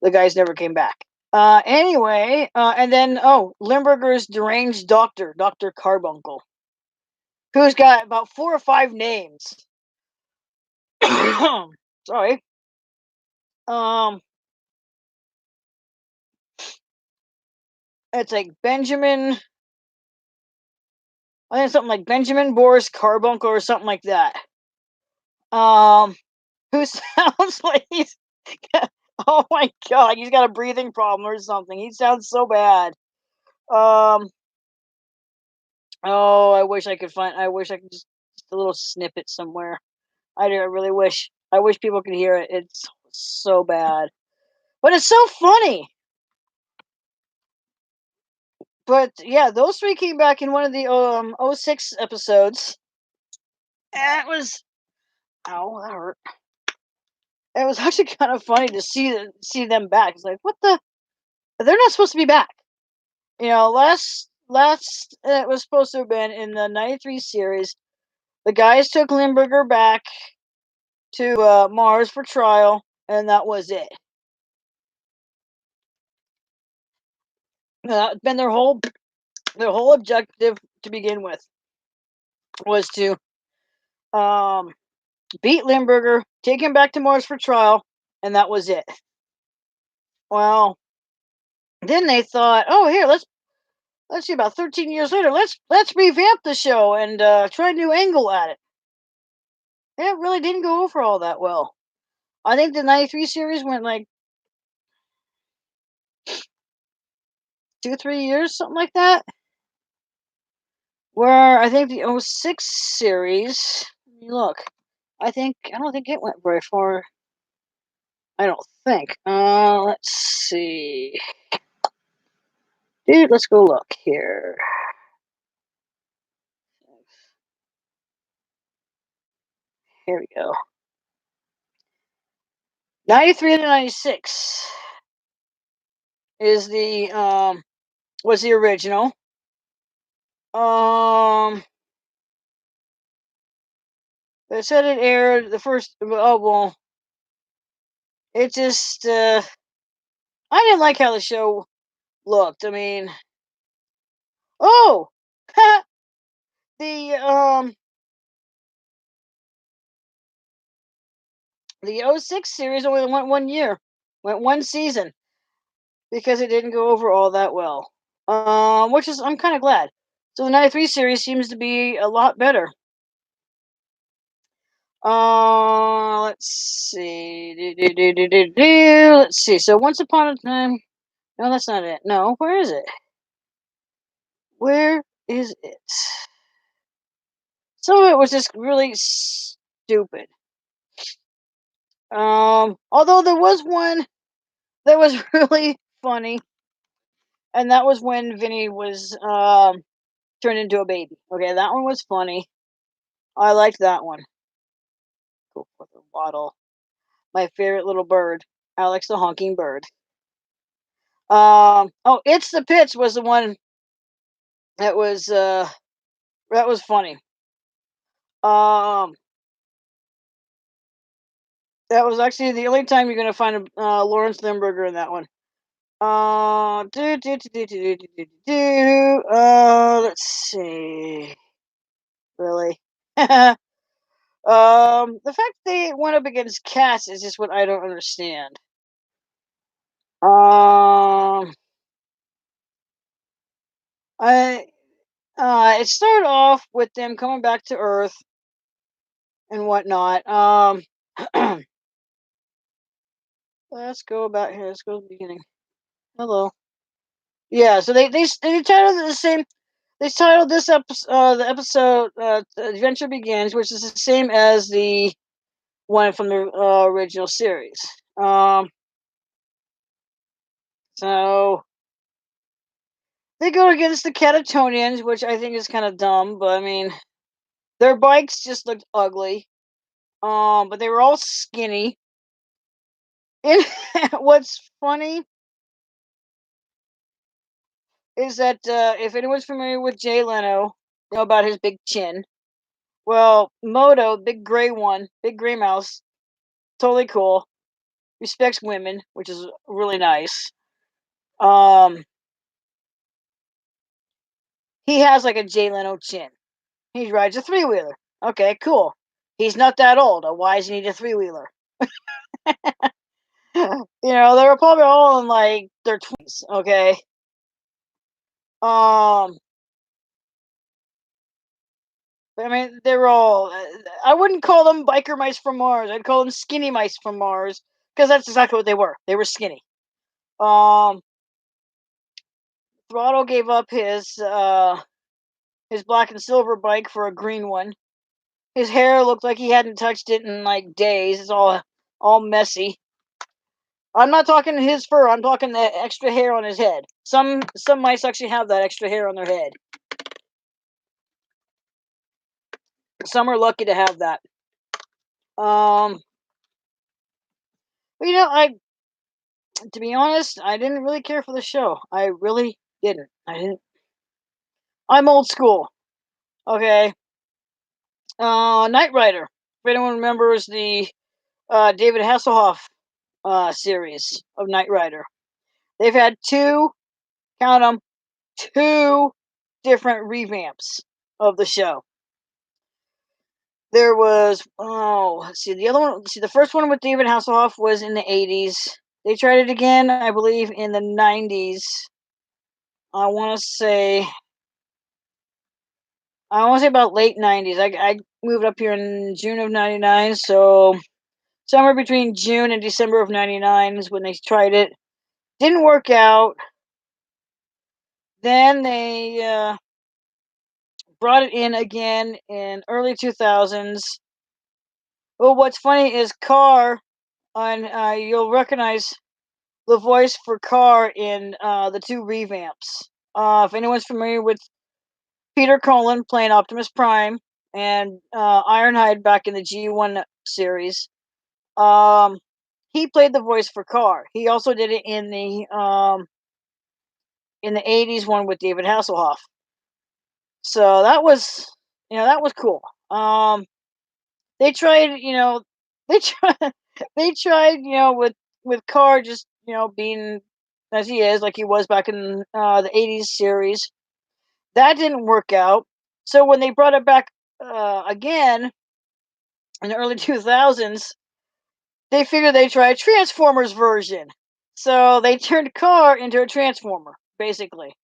The guys never came back. Anyway, and then Limburger's deranged doctor, Doctor Carbuncle, who's got about 4 or 5 names. Sorry. Um, it's like Benjamin. I think it's something like Benjamin Boris Carbuncle or something like that. Um, who sounds like he's. Oh my god, he's got a breathing problem or something. He sounds so bad. Um. Oh, I wish I could find. I wish I could just a little snippet somewhere. I do. I really wish. I wish people could hear it. It's so bad, but it's so funny. But yeah, those three came back in one of the '06 episodes. It was ow, that hurt. It was actually kind of funny to see them back. It's like, what the? They're not supposed to be back. Last it was supposed to have been in the '93 series. The guys took Limburger back to Mars for trial, and that was it. That's been their whole objective to begin with was to um beat Limburger, take him back to Mars for trial, and that was it. Well, then they thought, oh, here, let's see. About 13 years later, let's revamp the show and try a new angle at it. It really didn't go over all that well. I think the '93 series went like 2, 3 years, something like that. Where I think the '06 series, look, I don't think it went very far. I don't think. Let's see. Dude, let's go look here. Here we go. '93 to '96 is the was the original. Um, they said it aired the first. Oh well, it just I didn't like how the show looked. I mean, oh, the the '06 series only went one year, went one season because it didn't go over all that well. Which is I'm kind of glad. So the '93 series seems to be a lot better. Let's see. Let's see. So once upon a time. No, that's not it. No, where is it? Where is it? Some of it was just really stupid. Although there was one that was really funny, and that was when Vinny was turned into a baby. Okay, that one was funny. I liked that one. Go for the waddle. My favorite little bird, Alex the honking bird. Oh, it's the pitch was the one that was funny. Um, that was actually the only time you're gonna find a Lawrence Limburger in that one. Let's see. Really? The fact they went up against cats is just what I don't understand. Um, I it started off with them coming back to Earth and whatnot. Let's go back here. Let's go to the beginning. Hello. Yeah, so they titled it the same. They titled this episode the episode "Adventure Begins," which is the same as the one from the original series. Um, so they go against the Catatonians, which I think is kind of dumb, but I mean, their bikes just looked ugly. But they were all skinny. And what's funny is that if anyone's familiar with Jay Leno, you know about his big chin. Well, Moto, big gray one, big gray mouse, totally cool. Respects women, which is really nice. Um, he has like a Jay Leno chin. He rides a three wheeler. Okay, cool. He's not that old. Why does he need a three wheeler? They were probably all in like their 20s. Okay. Um, I mean, they were all. I wouldn't call them biker mice from Mars. I'd call them skinny mice from Mars because that's exactly what they were. They were skinny. Um, Throttle gave up his black and silver bike for a green one. His hair looked like he hadn't touched it in like days. It's all messy. I'm not talking his fur. I'm talking the extra hair on his head. Some mice actually have that extra hair on their head. Some are lucky to have that. Um, but I to be honest, I didn't really care for the show. I really didn't. I didn't. I'm old school. Okay. Knight Rider. If anyone remembers the David Hasselhoff series of Knight Rider, they've had count them, two different revamps of the show. There was let's see the other one. Let's see the first one with David Hasselhoff was in the 80s. They tried it again, I believe, in the 90s. I want to say about late 90s. I moved up here in June of 99, so somewhere between June and December of 99 is when they tried it. Didn't work out. Then they brought it in again in early 2000s. Well, what's funny is Carr on you'll recognize the voice for Carr in the two revamps. If anyone's familiar with Peter Cullen playing Optimus Prime and Ironhide back in the G1 series, he played the voice for Carr. He also did it in the 80s one with David Hasselhoff. So that was cool. They tried, they tried they tried, with Carr just, being as he is, like he was back in the 80s series. That didn't work out. So when they brought it back again in the early 2000s, they figured they'd try a Transformers version. So they turned Carr into a Transformer, basically.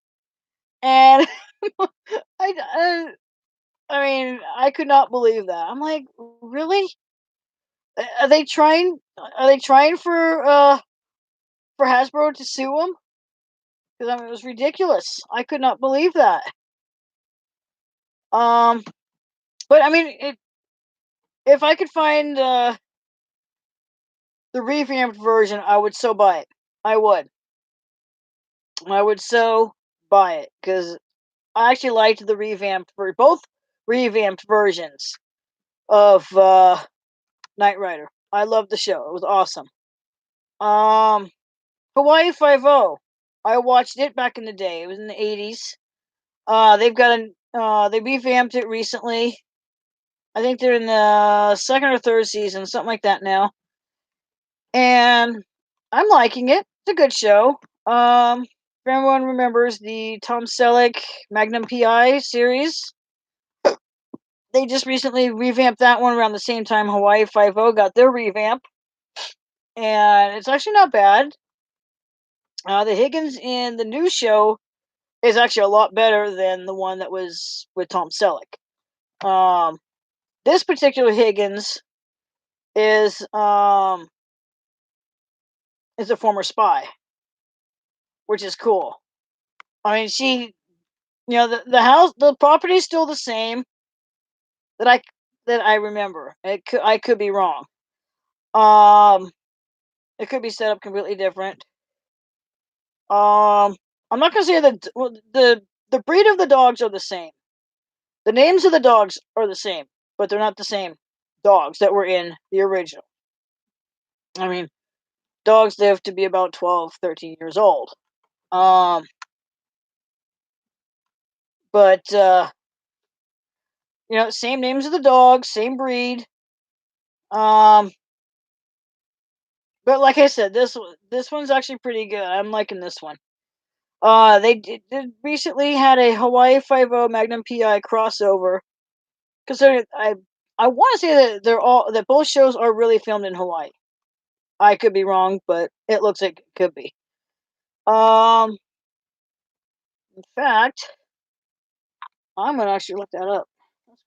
And I, I mean, I could not believe that. I'm like, really? Are they trying? Are they trying for Hasbro to sue them? 'cause, I mean, it was ridiculous. I could not believe that. Um, but I mean, if I could find, the revamped version, I would so buy it. I would. I would so buy it because I actually liked the revamped for both revamped versions of, Knight Rider. I loved the show. It was awesome. Um, Hawaii Five O. I watched it back in the day. It was in the '80s. They revamped it recently. I think they're in the second or third season, something like that now. And I'm liking it. It's a good show. If everyone remembers the Tom Selleck Magnum PI series, they just recently revamped that one around the same time Hawaii Five O got their revamp, and it's actually not bad. The Higgins in the new show is actually a lot better than the one that was with Tom Selleck. Um, this particular Higgins is um is a former spy, which is cool. I mean, the house, the property is still the same that I remember. I could be wrong. Um, it could be set up completely different. I'm not gonna say that the breed of the dogs are the same. The names of the dogs are the same, but they're not the same dogs that were in the original. I mean, dogs live to be about 12, 13 years old. Um, but same names of the dogs, same breed. Um, but like I said, this one's actually pretty good. I'm liking this one. Did recently had a Hawaii Five O Magnum PI crossover because I want to say that both shows are really filmed in Hawaii. I could be wrong, but it looks like it could be. Um, in fact, I'm gonna actually look that up.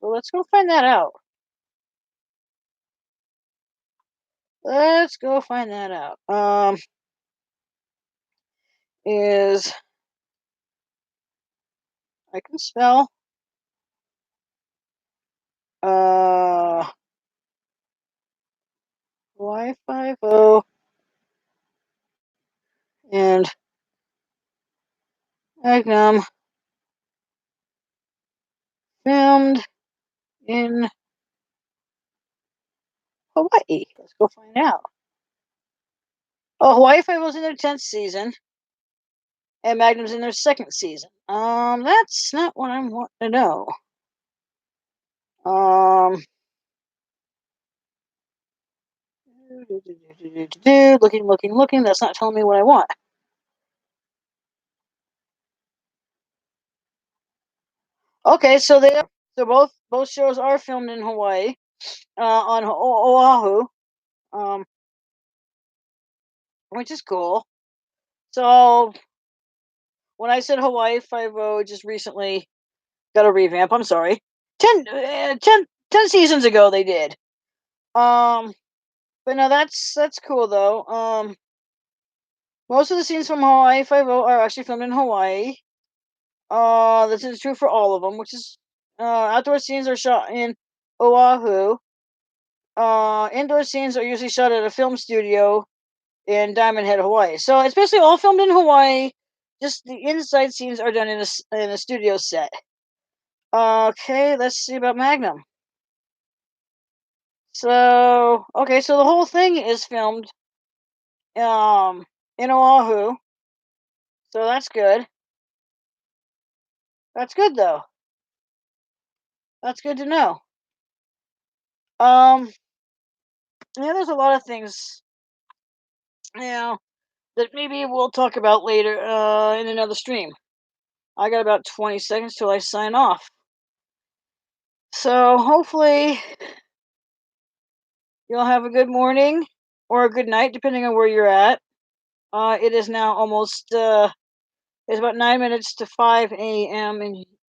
Let's go find that out. Let's go find that out. Is I can spell uh Y50 and Magnum filmed in Hawaii. Let's go find out. Oh, Hawaii Five was in their 10th season, and Magnum's in their second season. That's not what I'm wanting to know. Um, looking. That's not telling me what I want. Okay, so both shows are filmed in Hawaii, on Oahu, um, which is cool. So when I said Hawaii Five O just recently got a revamp, I'm sorry. 10 seasons ago they did. Um, but no, that's cool though. Most of the scenes from Hawaii Five O are actually filmed in Hawaii. This is true for all of them, which is outdoor scenes are shot in Oahu. Indoor scenes are usually shot at a film studio in Diamond Head, Hawaii. So it's basically all filmed in Hawaii. Just the inside scenes are done in a studio set. Okay, let's see about Magnum. So okay, so the whole thing is filmed in Oahu. So that's good. That's good though. That's good to know. Um, yeah, there's a lot of things, you know, that maybe we'll talk about later in another stream. I got about 20 seconds till I sign off. So hopefully you'll have a good morning or a good night, depending on where you're at. It is now almost it's about 9 minutes to 5 a.m.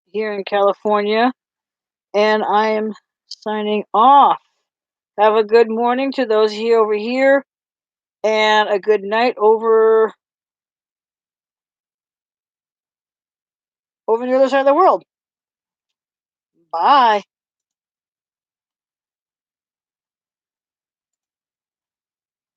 Here in California, and I am signing off. Have a good morning to those here over here, and a good night over over on the other side of the world. Bye.